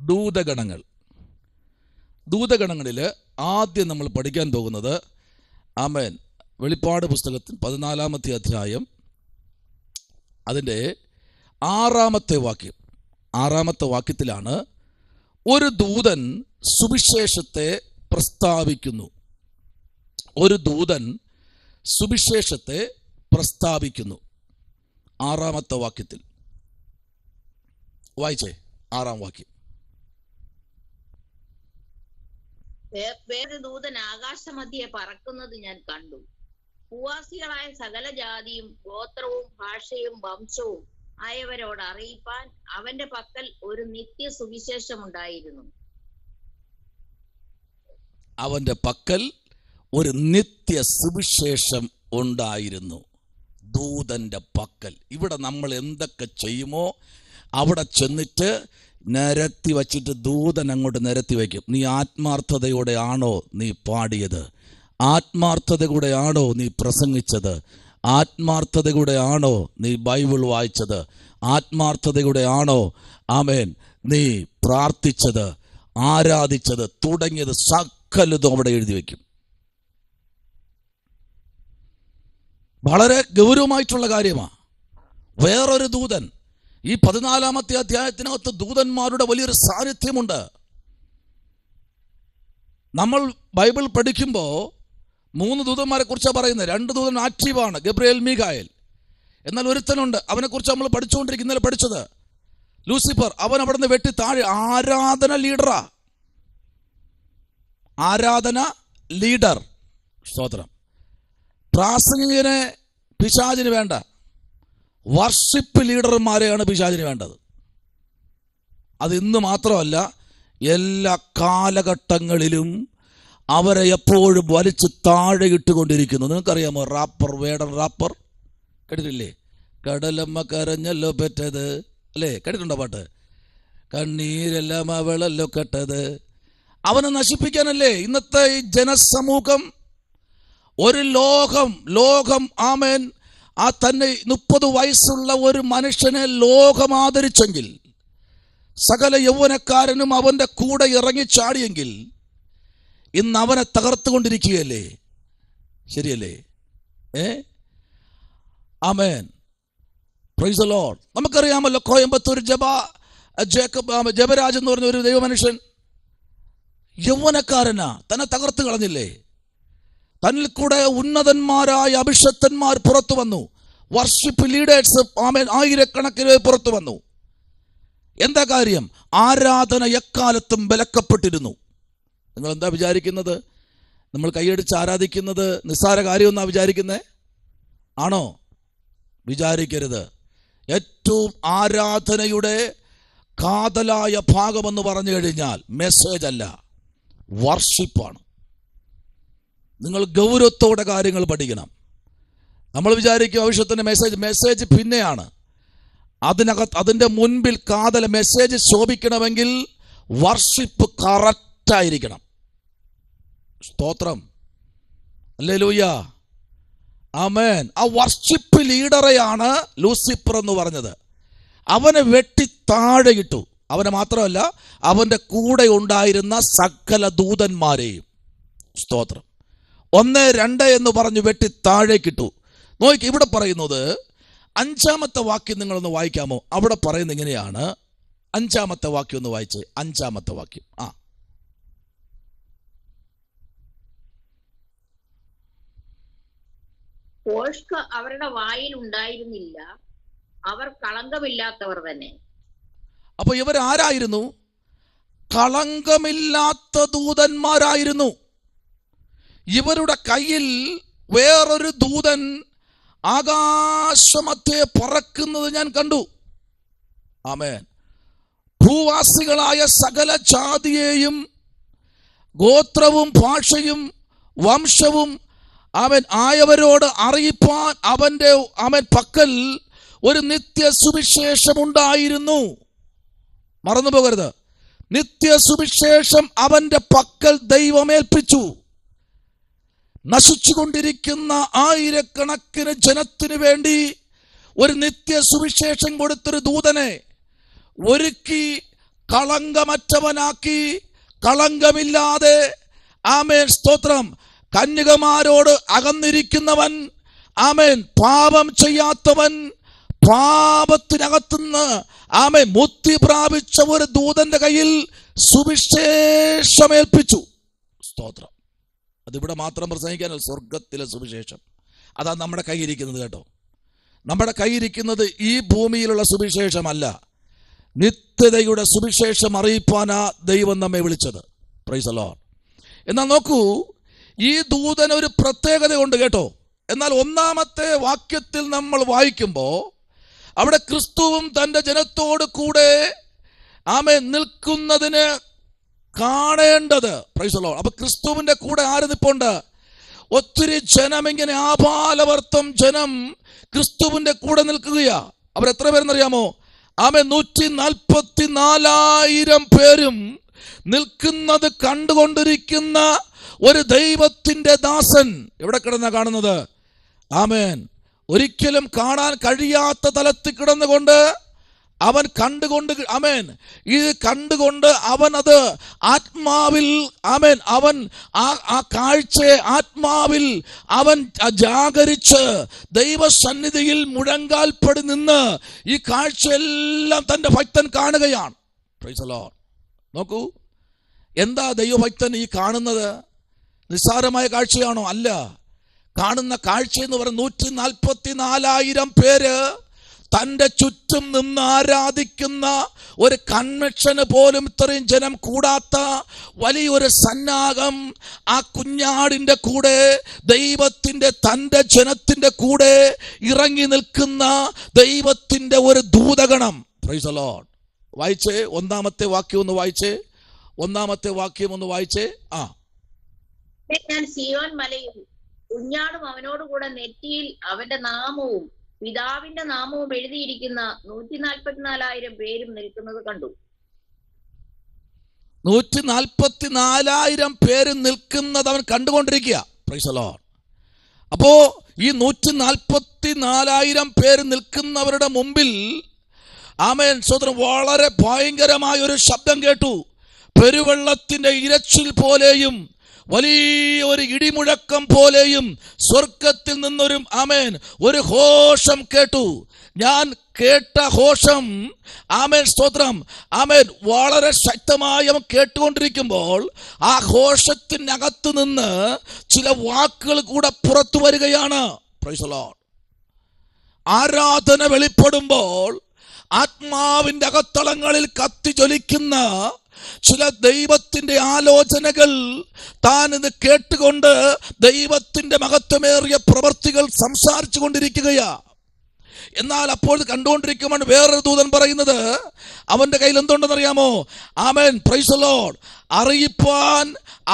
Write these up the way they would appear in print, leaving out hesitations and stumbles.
ദൂതഗണങ്ങൾ. ദൂതഗണങ്ങളിൽ ആദ്യം നമ്മൾ പഠിക്കാൻ പോകുന്നത് ആമേൻ വെളിപ്പാട് പുസ്തകത്തിൽ 14-ാമത്തെ അധ്യായം അതിൻ്റെ 6-ാമത്തെ വാക്യം. 6-ാമത്തെ വാക്യത്തിലാണ് ഒരു ദൂതൻ സുവിശേഷത്തെ പ്രസ്താവിക്കുന്നു. ഒരു ദൂതൻ സുവിശേഷത്തെ പ്രസ്താവിക്കുന്നു. 6-ാമത്തെ വാക്യത്തിൽ വായിച്ചേ. 6-ാം വാക്യം. വേറെ ദൂതൻ ആകാശമധ്യേ പറക്കുന്നത് ഞാൻ കണ്ടു. ഭൂവാസികളായ സകല ജാതിയും ഗോത്രവും ഭാഷയും വംശവും ആയവരോട് അറിയിപ്പാൻ അവന്റെ പക്കൽ ഒരു നിത്യ സുവിശേഷം ഉണ്ടായിരുന്നു. അവന്റെ പക്കൽ ഒരു നിത്യ സുവിശേഷം ഉണ്ടായിരുന്നു. ദൂതന്റെ പക്കൽ. ഇവിടെ നമ്മൾ എന്തൊക്കെ ചെയ്യുമോ അവിടെ ചെന്നിട്ട് നിരത്തി വച്ചിട്ട് ദൂതൻ അങ്ങോട്ട് നിരത്തി വയ്ക്കും. നീ ആത്മാർത്ഥതയോടെ ആണോ നീ പാടിയത്? ആത്മാർത്ഥതയോടെ ആണോ നീ പ്രസംഗിച്ചത്? ആത്മാർത്ഥതയോടെ ആണോ നീ ബൈബിൾ വായിച്ചത്? ആത്മാർത്ഥതയോടെ ആണോ ആമേൻ നീ പ്രാർത്ഥിച്ചത്, ആരാധിച്ചത്, തുടങ്ങിയത് സകലതും അവിടെ എഴുതി വയ്ക്കും. വളരെ ഗൗരവമായിട്ടുള്ള കാര്യമാണ്. വേറൊരു ദൂതൻ, ഈ 14-ാമത്തെ അധ്യായത്തിനകത്ത് ദൂതന്മാരുടെ വലിയൊരു സാന്നിധ്യമുണ്ട്. നമ്മൾ ബൈബിൾ പഠിക്കുമ്പോൾ 3 ദൂതന്മാരെ കുറിച്ചാണ് പറയുന്നത്. 2 ദൂതൻ ആക്റ്റീവാണ്, ഗബ്രിയേൽ, മീഖായേൽ. എന്നാൽ ഒരുത്തനുണ്ട്, അവനെക്കുറിച്ച് നമ്മൾ പഠിച്ചുകൊണ്ടിരിക്കും, ഇന്നലെ പഠിച്ചത് ലൂസിഫർ. അവൻ അവിടെ നിന്ന് വെട്ടി താഴെ. ആരാധന ലീഡറാ, ആരാധന ലീഡർ. സ്തോത്രം. പ്രാസംഗികനെ പിശാചിന് വേണ്ട, വർഷിപ്പ് ലീഡർമാരെയാണ് പിശാചിന് വേണ്ടത്. അത് ഇന്ന് മാത്രമല്ല, എല്ലാ കാലഘട്ടങ്ങളിലും അവരെ എപ്പോഴും വലിച്ച് താഴെ ഇട്ടുകൊണ്ടിരിക്കുന്നു. നിങ്ങൾക്കറിയാമോ റാപ്പർ, വേടൻ റാപ്പർ കേട്ടിട്ടില്ലേ? കടലമ്മ കരഞ്ഞല്ലോ പെറ്റത്, അല്ലേ? കേട്ടിട്ടുണ്ടോ പാട്ട്? കണ്ണീരെല്ലാം അവളല്ലോ കെട്ടത്. അവനെ നശിപ്പിക്കാനല്ലേ ഇന്നത്തെ ഈ ജനസമൂഹം. ഒരു ലോകം ആമേൻ ആ തന്നെ 30 വയസ്സുള്ള ഒരു മനുഷ്യനെ ലോകം ആദരിച്ചെങ്കിൽ, സകല യൗവനക്കാരനും അവന്റെ കൂടെ ഇറങ്ങിച്ചാടിയെങ്കിൽ, ഇന്ന് അവനെ തകർത്തുകൊണ്ടിരിക്കുകയല്ലേ? ശരിയല്ലേ? ആമേൻ. Praise the lord. നമുക്കറിയാമല്ലോ, കോയമ്പത്തൂർ ജബരാജ് എന്ന് പറഞ്ഞ ഒരു ദൈവമനുഷ്യൻ, യൗവനക്കാരനാ, തന്നെ തകർത്ത് കളഞ്ഞില്ലേ? തന്നിൽ കൂടെ ഉന്നതന്മാരായ അഭിഷക്തന്മാർ പുറത്തു വന്നു. വർഷിപ്പ് ലീഡേഴ്സ് ആമേൻ ആയിരക്കണക്കിന് പുറത്തു വന്നു. എന്താ കാര്യം? ആരാധന എക്കാലത്തും ബലക്കപ്പെട്ടിരുന്നു. നിങ്ങൾ എന്താ വിചാരിക്കുന്നത്? നമ്മൾ കൈയടിച്ച് ആരാധിക്കുന്നത് നിസ്സാര കാര്യമെന്നാ വിചാരിക്കുന്നേ? ആണോ? വിചാരിക്കരുത്. ഏറ്റവും ആരാധനയുടെ കാതലായ ഭാഗമെന്ന് പറഞ്ഞു കഴിഞ്ഞാൽ മെസ്സേജ് അല്ല, വർഷിപ്പാണ്. നിങ്ങൾ ഗൗരവത്തോടെ കാര്യങ്ങൾ പഠിക്കണം. നമ്മൾ വിചാരിക്കും ആവശ്യത്തിന് മെസ്സേജ് പിന്നെയാണ്. അതിൻ്റെ മുൻപിൽ കാതൽ. മെസ്സേജ് ശോഭിക്കണമെങ്കിൽ വർഷിപ്പ് കറക്റ്റായിരിക്കണം. സ്തോത്രം. ഹല്ലേലൂയ, ആമേൻ. ആ വർഷിപ്പ് ലീഡറെയാണ് ലൂസിഫർ എന്ന് പറഞ്ഞത്. അവനെ വെട്ടി താഴെയിട്ടു. അവനെ മാത്രമല്ല, അവൻ്റെ കൂടെ ഉണ്ടായിരുന്ന സകല ദൂതന്മാരെയും. സ്തോത്രം. 1, 2 എന്ന് പറഞ്ഞു വെട്ടി താഴേക്കിട്ടു. നോക്കി, ഇവിടെ പറയുന്നത് 5-ാമത്തെ വാക്യം നിങ്ങളൊന്ന് വായിക്കാമോ? അവിടെ പറയുന്നത് ഇങ്ങനെയാണ്. 5-ാമത്തെ വാക്യം ഒന്ന് വായിച്ചേ. 5-ാമത്തെ വാക്യം. ഭോഷ്ക അവരുടെ വായിൽ ഉണ്ടായിരുന്നില്ല, അവർ കളങ്കമില്ലാത്തവർ തന്നെ. അപ്പൊ ഇവരാരായിരുന്നു? കളങ്കമില്ലാത്ത ദൂതന്മാരായിരുന്നു. ഇവരുടെ കയ്യിൽ വേറൊരു ദൂതൻ ആകാശമധ്യേ പറക്കുന്നത് ഞാൻ കണ്ടു. ആമേൻ. ഭൂവാസികളായ സകല ജാതിയെയും ഗോത്രവും ഭാഷയും വംശവും അവൻ ആയവരോട് അറിയിപ്പാൻ അവൻ പക്കൽ ഒരു നിത്യ സുവിശേഷമുണ്ടായിരുന്നു. മറന്നു പോകരുത്. നിത്യ സുവിശേഷം അവന്റെ പക്കൽ ദൈവമേൽപ്പിച്ചു. നശിച്ചുകൊണ്ടിരിക്കുന്ന ആയിരക്കണക്കിന് ജനത്തിനു വേണ്ടി ഒരു നിത്യ സുവിശേഷം കൊടുത്തൊരു ദൂതനെ ഒരുക്കി കളങ്കമറ്റവനാക്കി, കളങ്കമില്ലാതെ, ആമേൻ സ്തോത്രം, കന്യകമാരോട് അകന്നിരിക്കുന്നവൻ, ആമേൻ പാപം ചെയ്യാത്തവൻ, പാപത്തിനകത്തുനിന്ന് ആമേൻ മുക്തി പ്രാപിച്ച ഒരു ദൂതന്റെ കയ്യിൽ സുവിശേഷമേൽപ്പിച്ചു. സ്തോത്രം. അതിവിടെ മാത്രം പ്രസംഗിക്കാനല്ല, സ്വർഗത്തിലെ സുവിശേഷം. അതാ നമ്മുടെ കയ്യിരിക്കുന്നത് കേട്ടോ. നമ്മുടെ കയ്യിരിക്കുന്നത് ഈ ഭൂമിയിലുള്ള സുവിശേഷമല്ല, നിത്യതയുടെ സുവിശേഷം അറിയിപ്പാനാ ദൈവം നമ്മെ വിളിച്ചത്. Price the Lord. എന്നാൽ നോക്കൂ, ഈ ദൂതന് ഒരു പ്രത്യേകതയുണ്ട് കേട്ടോ. എന്നാൽ ഒന്നാമത്തെ വാക്യത്തിൽ നമ്മൾ വായിക്കുമ്പോൾ അവിടെ ക്രിസ്തുവും തൻ്റെ ജനത്തോട് കൂടെ ആമേൻ നിൽക്കുന്നതിന് കാണേണ്ടത്. Price the Lord. അപ്പൊ ക്രിസ്തുവിന്റെ കൂടെ ആര് നിൽപ്പുണ്ട്? ഒത്തിരി ജനം, ഇങ്ങനെ ആപാലവർത്തം ജനം ക്രിസ്തുവിന്റെ കൂടെ നിൽക്കുകയാ. അവരെത്ര പേരെന്നറിയാമോ? ആമേൻ 144,000 പേരും നിൽക്കുന്നത് കണ്ടുകൊണ്ടിരിക്കുന്ന ഒരു ദൈവത്തിന്റെ ദാസൻ എവിടെ കിടന്നാ കാണുന്നത്? ആമേൻ ഒരിക്കലും കാണാൻ കഴിയാത്ത തലത്തിൽ കിടന്നുകൊണ്ട് അവൻ കണ്ടുകൊണ്ട്, ആമേൻ ഇത് കണ്ടുകൊണ്ട് അവൻ അത് ആത്മാവിൽ, ആമേൻ അവൻ ആ കാഴ്ചയെ ആത്മാവിൽ അവൻ ജാഗരിച്ച് ദൈവസന്നിധിയിൽ മുഴങ്കാൽപ്പടി നിന്ന് ഈ കാഴ്ചയെല്ലാം തൻ്റെ ഭക്തൻ കാണുകയാണ്. Price the Lord. നോക്കൂ, എന്താ ദൈവഭക്തൻ ഈ കാണുന്നത്? നിസ്സാരമായ കാഴ്ചയാണോ? അല്ല. കാണുന്ന കാഴ്ച എന്ന് പറയുന്നത് 144,000 പേര് തൻ്റെ ചുറ്റും നിന്ന് ആരാധിക്കുന്ന ഒരു കൺവെൻഷന് പോലും ഇത്രയും ജനം കൂടാത്ത വലിയൊരു സന്നാഹം ആ കുഞ്ഞാടിൻ്റെ കൂടെ, ദൈവത്തിൻ്റെ തൻ്റെ ജനത്തിൻ്റെ കൂടെ ഇറങ്ങി നിൽക്കുന്ന ദൈവത്തിൻ്റെ ഒരു ദൂതഗണം. Price the Lord. വായിച്ചേ, ഒന്നാമത്തെ വാക്യം ഒന്ന് വായിച്ചേ. ഞാൻ സീയോൻ മലയിൽ കുഞ്ഞാടും അവനോടുകൂടെ നെറ്റിയിൽ അവന്റെ നാമവും പിതാവിന്റെ നാമവും എഴുതിയിരിക്കുന്ന 144,000 പേരും നിൽക്കുന്നത് കണ്ടു. 144,000 പേര് നിൽക്കുന്നത് അവൻ കണ്ടുകൊണ്ടിരിക്കുക. Price the Lord. അപ്പോ ഈ 144,000 പേര് നിൽക്കുന്നവരുടെ മുമ്പിൽ ആമേൻ സ്തോത്രം, വളരെ ഭയങ്കരമായ ഒരു ശബ്ദം കേട്ടു. പെരുവെള്ളത്തിന്റെ ഇരച്ചിൽ പോലെയും വലിയൊരു ഇടിമുഴക്കം പോലെയും സ്വർഗത്തിൽ നിന്നൊരു ആമേൻ ഒരു ഘോഷം കേട്ടു. ഞാൻ കേട്ട ഘോഷം, ആമേൻ സ്തോത്രം, ആമേൻ വളരെ ശക്തമായി അവൻ കേട്ടുകൊണ്ടിരിക്കുമ്പോൾ ആ ഘോഷത്തിനകത്ത് നിന്ന് ചില വാക്കുകൾ കൂടെ പുറത്തു വരികയാണ്. Price the Lord. ആരാധന വെളിപ്പെടുമ്പോൾ ആത്മാവിന്റെ അകത്തളങ്ങളിൽ കത്തിജ്വലിക്കുന്ന ചില ദൈവത്തിന്റെ ആലോചനകൾ താൻ ഇത് കേട്ടുകൊണ്ട് ദൈവത്തിന്റെ മഹത്വമേറിയ പ്രവർത്തികൾ സംസാരിച്ചു കൊണ്ടിരിക്കുകയാ. എന്നാൽ അപ്പോൾ കണ്ടുകൊണ്ടിരിക്കുമ്പോൾ വേറൊരു ദൂതൻ പറയുന്നത്, അവന്റെ കയ്യിൽ എന്തുണ്ടെന്നറിയാമോ? ആമേൻ പ്രൈസ് ദി ലോർഡ്. അറിയിപ്പാൻ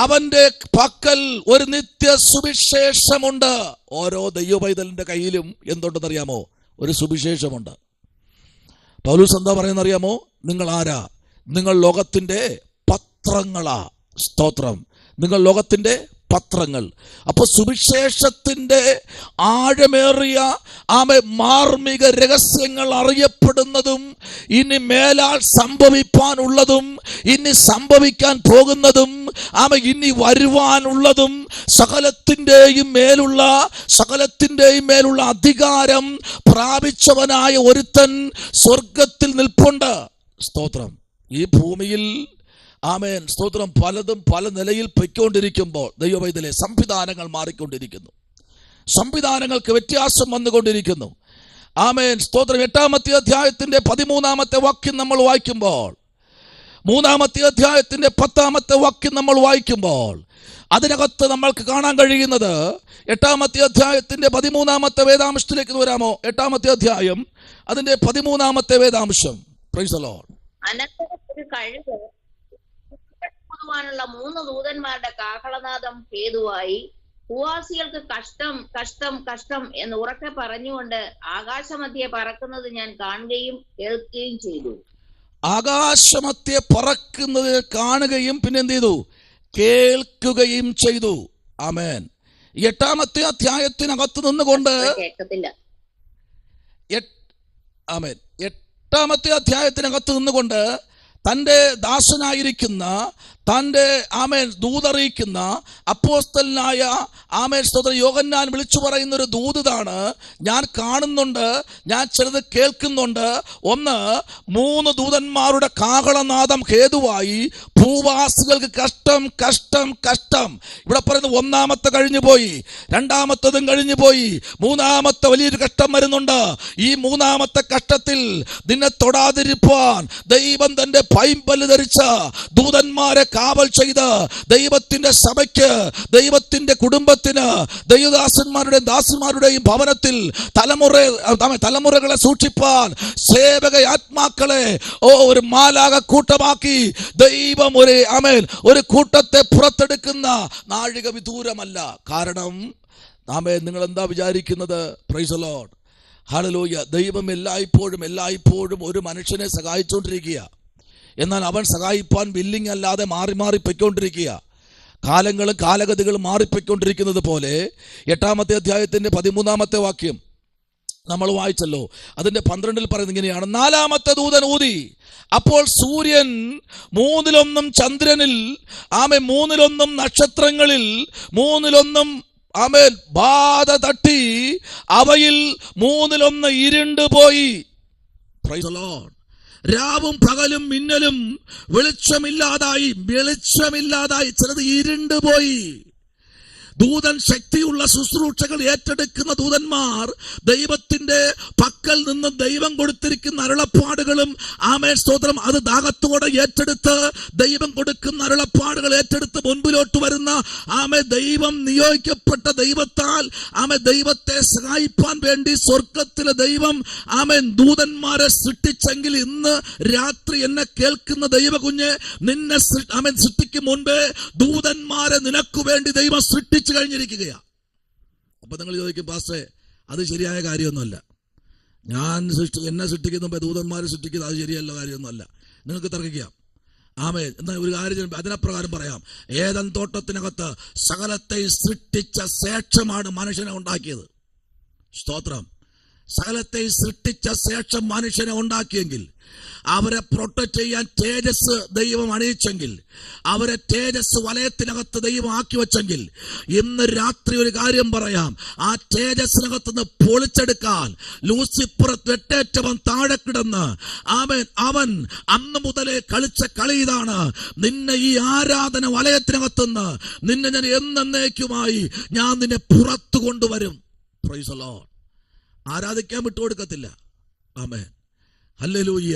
അവന്റെ പക്കൽ ഒരു നിത്യ സുവിശേഷമുണ്ട്. ഓരോ ദൈവപൈതലിന്റെ കയ്യിലും എന്തുണ്ടെന്നറിയാമോ? ഒരു സുവിശേഷമുണ്ട്. പൗലോസ് എന്താ പറയുന്നറിയാമോ? നിങ്ങൾ ആരാ? നിങ്ങൾ ലോകത്തിന്റെ പത്രങ്ങളാ. സ്തോത്രം. നിങ്ങൾ ലോകത്തിന്റെ പത്രങ്ങൾ. അപ്പൊ സുവിശേഷത്തിന്റെ ആഴമേറിയ മാർമിക രഹസ്യങ്ങൾ അറിയപ്പെടുന്നതും ഇനി മേലാൽ സംഭവിപ്പാനുള്ളതും ഇനി സംഭവിക്കാൻ പോകുന്നതും ഇനി വരുവാനുള്ളതും സകലത്തിന്റെയും മേലുള്ള അധികാരം പ്രാപിച്ചവനായ ഒരുത്തൻ സ്വർഗത്തിൽ നിൽപ്പുണ്ട്. സ്തോത്രം. ഈ ഭൂമിയിൽ ആമേൻ സ്തോത്രം പലതും പല നിലയിൽ പൊയ്ക്കൊണ്ടിരിക്കുമ്പോൾ ദൈവവൈദ്യലെ സംവിധാനങ്ങൾ മാറിക്കൊണ്ടിരിക്കുന്നു, സംവിധാനങ്ങൾക്ക് വ്യത്യാസം വന്നുകൊണ്ടിരിക്കുന്നു. ആമേൻ സ്തോത്രം. 8-ാമത്തെ അധ്യായത്തിന്റെ 13-ാമത്തെ വാക്യം നമ്മൾ വായിക്കുമ്പോൾ, 3-ാമത്തെ അധ്യായത്തിന്റെ 10-ാമത്തെ വാക്യം നമ്മൾ വായിക്കുമ്പോൾ അതിനകത്ത് നമ്മൾക്ക് കാണാൻ കഴിയുന്നത് 8-ാമത്തെ അധ്യായത്തിന്റെ 13-ാമത്തെ വേദാംശത്തിലേക്ക് വരാമോ? 8-ാമത്തെ അധ്യായം അതിന്റെ 13-ാമത്തെ വേദാംശം. Praise the lord. അനന്തരം ഒരു കഴുക് ാനുള്ള 3 ദൂതന്മാരുടെ കാഹളനാദം ഹേതുവായി ഭൂവാസികൾക്ക് കഷ്ടം കഷ്ടം കഷ്ടം എന്ന് ഉറക്കെ പറഞ്ഞുകൊണ്ട് ആകാശമധ്യേ പറക്കുന്നത് ഞാൻ കാണുകയും കേൾക്കുകയും ചെയ്തു. ആകാശമധ്യേ പറക്കുന്നത് കാണുകയും പിന്നെ എന്ത് ചെയ്തു? കേൾക്കുകയും ചെയ്തു. ആമേൻ. 8-ാമത്തെ അധ്യായത്തിനകത്ത് നിന്നുകൊണ്ട് കേൾക്കത്തില്ല. ആമേൻ. 8-ാമത്തെ അധ്യായത്തിനകത്ത് നിന്നുകൊണ്ട് തൻ്റെ ദാസനായിരിക്കുന്ന തൻ്റെ ആമേൻ ദൂതറിയിക്കുന്ന അപ്പോസ്തലനായ ആമേൻ സ്തോത്രം യോഹന്നാൻ വിളിച്ചു പറയുന്ന ഒരു ദൂതാണ് ഞാൻ കാണുന്നുണ്ട്, ഞാൻ ചിലത് കേൾക്കുന്നുണ്ട്. ഒന്ന്, 3 ദൂതന്മാരുടെ കാഹളനാദം ഹേതുവായി ഭൂവാസികൾക്ക് കഷ്ടം കഷ്ടം കഷ്ടം. ഇവിടെ പറയുന്നത് ഒന്നാമത്തെ കഴിഞ്ഞു പോയി, രണ്ടാമത്തതും കഴിഞ്ഞു പോയി, മൂന്നാമത്തെ വലിയൊരു കഷ്ടം വരുന്നുണ്ട്. ഈ മൂന്നാമത്തെ കഷ്ടത്തിൽ നിന്നെ തൊടാതിരിപ്പാൻ ദൈവം തന്റെ പൈമ്പല് ധരിച്ച ദൂതന്മാരെ കാവൽ ചെയ്ത് ദൈവത്തിന്റെ സഭയ്ക്ക്, ദൈവത്തിന്റെ കുടുംബത്തിന്, ദൈവദാസന്മാരുടെയും ദാസന്മാരുടെയും ഭവനത്തിൽ തലമുറകളെ സൂക്ഷിപ്പാൻ സേവക ആത്മാക്കളെ ഒരു മാലാക കൂട്ടമാക്കി ദൈവം ഒരു കൂട്ടത്തെ പുറത്തെടുക്കുന്ന നാഴിക വിദൂരമല്ല. കാരണം നിങ്ങൾ എന്താ വിചാരിക്കുന്നത്? Price the Lord, hallelujah. ദൈവം എല്ലായ്പ്പോഴും ഒരു മനുഷ്യനെ സഹായിച്ചുകൊണ്ടിരിക്കുക. എന്നാൽ അവൻ സഹായിപ്പാൻ വില്ലിങ് അല്ലാതെ മാറി മാറി പൊയ്ക്കൊണ്ടിരിക്കുക. കാലങ്ങളും കാലഗതികളും മാറിപ്പോയിക്കൊണ്ടിരിക്കുന്നത് പോലെ 8-ാമത്തെ അധ്യായത്തിന്റെ 13-ാമത്തെ വാക്യം നമ്മൾ വായിച്ചല്ലോ. അതിന്റെ 12 പറയുന്നത് ഇങ്ങനെയാണ്: 4-ാമത്തെ ദൂതൻ ഊതി, അപ്പോൾ സൂര്യൻ 1/3 ചന്ദ്രനിൽ, 1/3 നക്ഷത്രങ്ങളിൽ, 1/3 ബാധ തട്ടി അവയിൽ 1/3 ഇരുണ്ടുപോയി. Price the Lord. രാവും പകലും മിന്നലും വെളിച്ചമില്ലാതായി, ചിലത് ഇരുണ്ടുപോയി. ദൂതൻ ശക്തിയുള്ള ശുശ്രൂഷകൾ ഏറ്റെടുക്കുന്ന ദൂതന്മാർ ദൈവത്തിന്റെ പക്കൽ നിന്ന് ദൈവം കൊടുത്തിരിക്കുന്ന അരുളപ്പാടുകളും ആമേൻ സ്തോത്രം അത് ദാഹത്തോടെ ഏറ്റെടുത്ത് ദൈവം കൊടുക്കുന്ന അരുളപ്പാടുകൾ ഏറ്റെടുത്ത് മുൻപിലോട്ട് വരുന്ന ദൈവം നിയോഗിക്കപ്പെട്ട ദൈവത്താൽ ദൈവത്തെ സഹായിപ്പാൻ വേണ്ടി സ്വർഗത്തിലെ ദൈവം ദൂതന്മാരെ സൃഷ്ടിച്ചെങ്കിൽ ഇന്ന് രാത്രി എന്നെ കേൾക്കുന്ന ദൈവ കുഞ്ഞ്, നിന്നെ സൃഷ്ടിക്കും മുൻപേ ദൂതന്മാരെ നിനക്ക് വേണ്ടി ദൈവം സൃഷ്ടിച്ചു കഴിഞ്ഞിരിക്കുകയാ. അപ്പൊ നിങ്ങൾ ചോദിക്കും, പാസ്റ്റേ അത് ശരിയായ കാര്യമൊന്നുമല്ല. എന്നെ സൃഷ്ടിക്കുന്ന ദൂതന്മാരെ സൃഷ്ടിക്കുന്നത് അത് ശരിയല്ല കാര്യമൊന്നുമല്ല. നിങ്ങൾക്ക് തർക്കിക്കാം. എന്നാൽ ഒരു കാര്യം അതിനപ്രകാരം പറയാം. ഏദൻ തോട്ടത്തിനകത്ത് സകലത്തെ സൃഷ്ടിച്ച ശേഷമാണ് മനുഷ്യനെ ഉണ്ടാക്കിയത്. സ്തോത്രം. സകലത്തെ സൃഷ്ടിച്ച ശേഷം മനുഷ്യനെ ഉണ്ടാക്കിയെങ്കിൽ, അവരെ പ്രൊട്ടക്ട് ചെയ്യാൻ തേജസ് ദൈവം അണിയിച്ചെങ്കിൽ, അവരെ തേജസ് വലയത്തിനകത്ത് ദൈവം ആക്കി വെച്ചെങ്കിൽ, ഇന്ന് രാത്രി ഒരു കാര്യം പറയാം. ആ തേജസ്സിനകത്ത് നിന്ന് പൊളിച്ചെടുക്കാൻ ലൂസിഫർ വെട്ടേറ്റവൻ താഴെ കിടന്ന് അവൻ അന്ന് മുതലേ കളിച്ച കളി ഇതാണ്: നിന്നെ ഈ ആരാധന വലയത്തിനകത്തുനിന്ന് നിന്നെ ഞാൻ എന്നേക്കുമായി ഞാൻ നിന്നെ പുറത്തു കൊണ്ടുവരും. Price the Lord. ആരാധിക്കാൻ വിട്ടുകൊടുക്കത്തില്ല. ആമേൻ, ഹല്ലേലൂയ.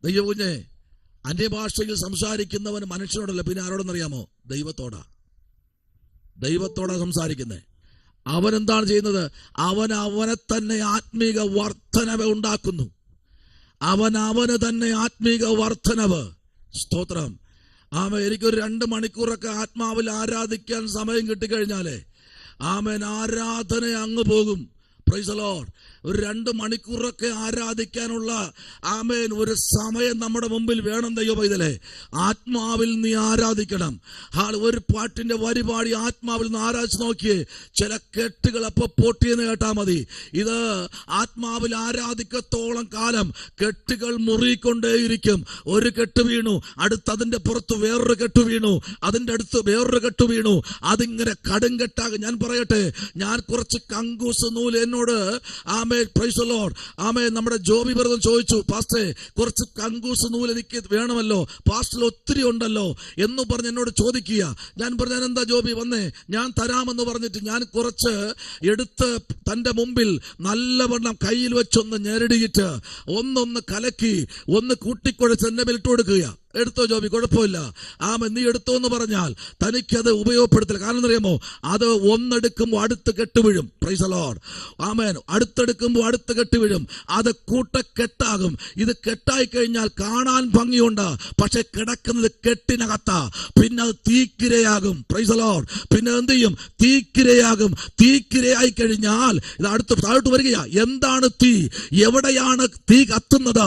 ദൈവകുഞ്ഞെ, അന്യഭാഷയിൽ സംസാരിക്കുന്നവൻ മനുഷ്യനോടല്ല, പിന്നെ ആരോടെന്നറിയാമോ? ദൈവത്തോടാ സംസാരിക്കുന്നത്. അവൻ എന്താണ് ചെയ്യുന്നത്? അവനെ തന്നെ ആത്മീക വർധനവ് ഉണ്ടാക്കുന്നു. അവന് തന്നെ ആത്മീക വർധനവ്. സ്തോത്രം. എനിക്കൊരു 2 മണിക്കൂറൊക്കെ ആത്മാവിൽ ആരാധിക്കാൻ സമയം കിട്ടിക്കഴിഞ്ഞാലേ ആരാധന അങ്ങ് പോകും. Price the Lord. ഒരു 2 മണിക്കൂറൊക്കെ ആരാധിക്കാനുള്ള ഒരു സമയം നമ്മുടെ മുമ്പിൽ വേണം. ദൈവ പൈതലേ, ആത്മാവിൽ നീ ആരാധിക്കണം. ഒരു പാട്ടിന്റെ വരി പാടി ആത്മാവിൽ നിന്ന് ആരാധിച്ച് നോക്കിയേ. ചില കെട്ടുകൾ അപ്പൊ പൊട്ടിയെന്ന് കേട്ടാ മതി. ഇത് ആത്മാവിൽ ആരാധിക്കത്തോളം കാലം കെട്ടുകൾ മുറിക്കൊണ്ടേയിരിക്കും. ഒരു കെട്ട് വീണു, അതിന്റെ പുറത്ത് വേറൊരു കെട്ട് വീണു, അതിന്റെ അടുത്ത് വേറൊരു കെട്ട് വീണു. അതിങ്ങനെ കടുംകെട്ടാകും. ഞാൻ പറയട്ടെ, ഞാൻ കുറച്ച് കങ്കൂസ് നൂല് എന്നോട് പ്രൈസ് ദി ലോർഡ് നമ്മുടെ ജോബി ബ്രദർ ചോദിച്ചു, പാസ്റ്റേ കുറച്ച് കങ്കൂസ് നൂല് എനിക്ക് വേണമല്ലോ, പാസ്റ്റർ ഒത്തിരി ഉണ്ടല്ലോ എന്ന് പറഞ്ഞ് എന്നോട് ചോദിക്കുക. ഞാൻ പറഞ്ഞു, എന്താ ജോബി വന്നേ, ഞാൻ തരാമെന്ന് പറഞ്ഞിട്ട് ഞാൻ കുറച്ച് എടുത്ത് തന്റെ മുമ്പിൽ നല്ലവണ്ണം കയ്യിൽ വെച്ചൊന്ന് ഞെരടിയിട്ട് ഒന്നൊന്ന് കലക്കി ഒന്ന് കൂട്ടിക്കുഴച്ച് എന്റെ മേലിട്ട് കൊടുക്കുക. എടുത്തോ ജോബി, കുഴപ്പമില്ല. നീ എടുത്തോ എന്ന് പറഞ്ഞാൽ തനിക്കത് ഉപയോഗപ്പെടുത്തില്ല. കാരണം അറിയാമോ? അത് ഒന്നെടുക്കുമ്പോൾ അടുത്ത് കെട്ടുവീഴും. Praise the lord. ആമേൻ. അടുത്തെടുക്കുമ്പോൾ അടുത്ത് കെട്ടുവീഴും. അത് കൂട്ടക്കെട്ടാകും. ഇത് കെട്ടായി കഴിഞ്ഞാൽ കാണാൻ ഭംഗിയുണ്ട്, പക്ഷെ കിടക്കുന്നത് കെട്ടിനകത്താ. പിന്നെ അത് തീക്കിരയാകും. Price the Lord. പിന്നെ എന്ത് ചെയ്യും? തീക്കിരയാകും. തീക്കിരയായി കഴിഞ്ഞാൽ ഇത് അടുത്ത് താഴോട്ട് വരികയാ. എന്താണ് തീ? എവിടെയാണ് തീ കത്തുന്നത്?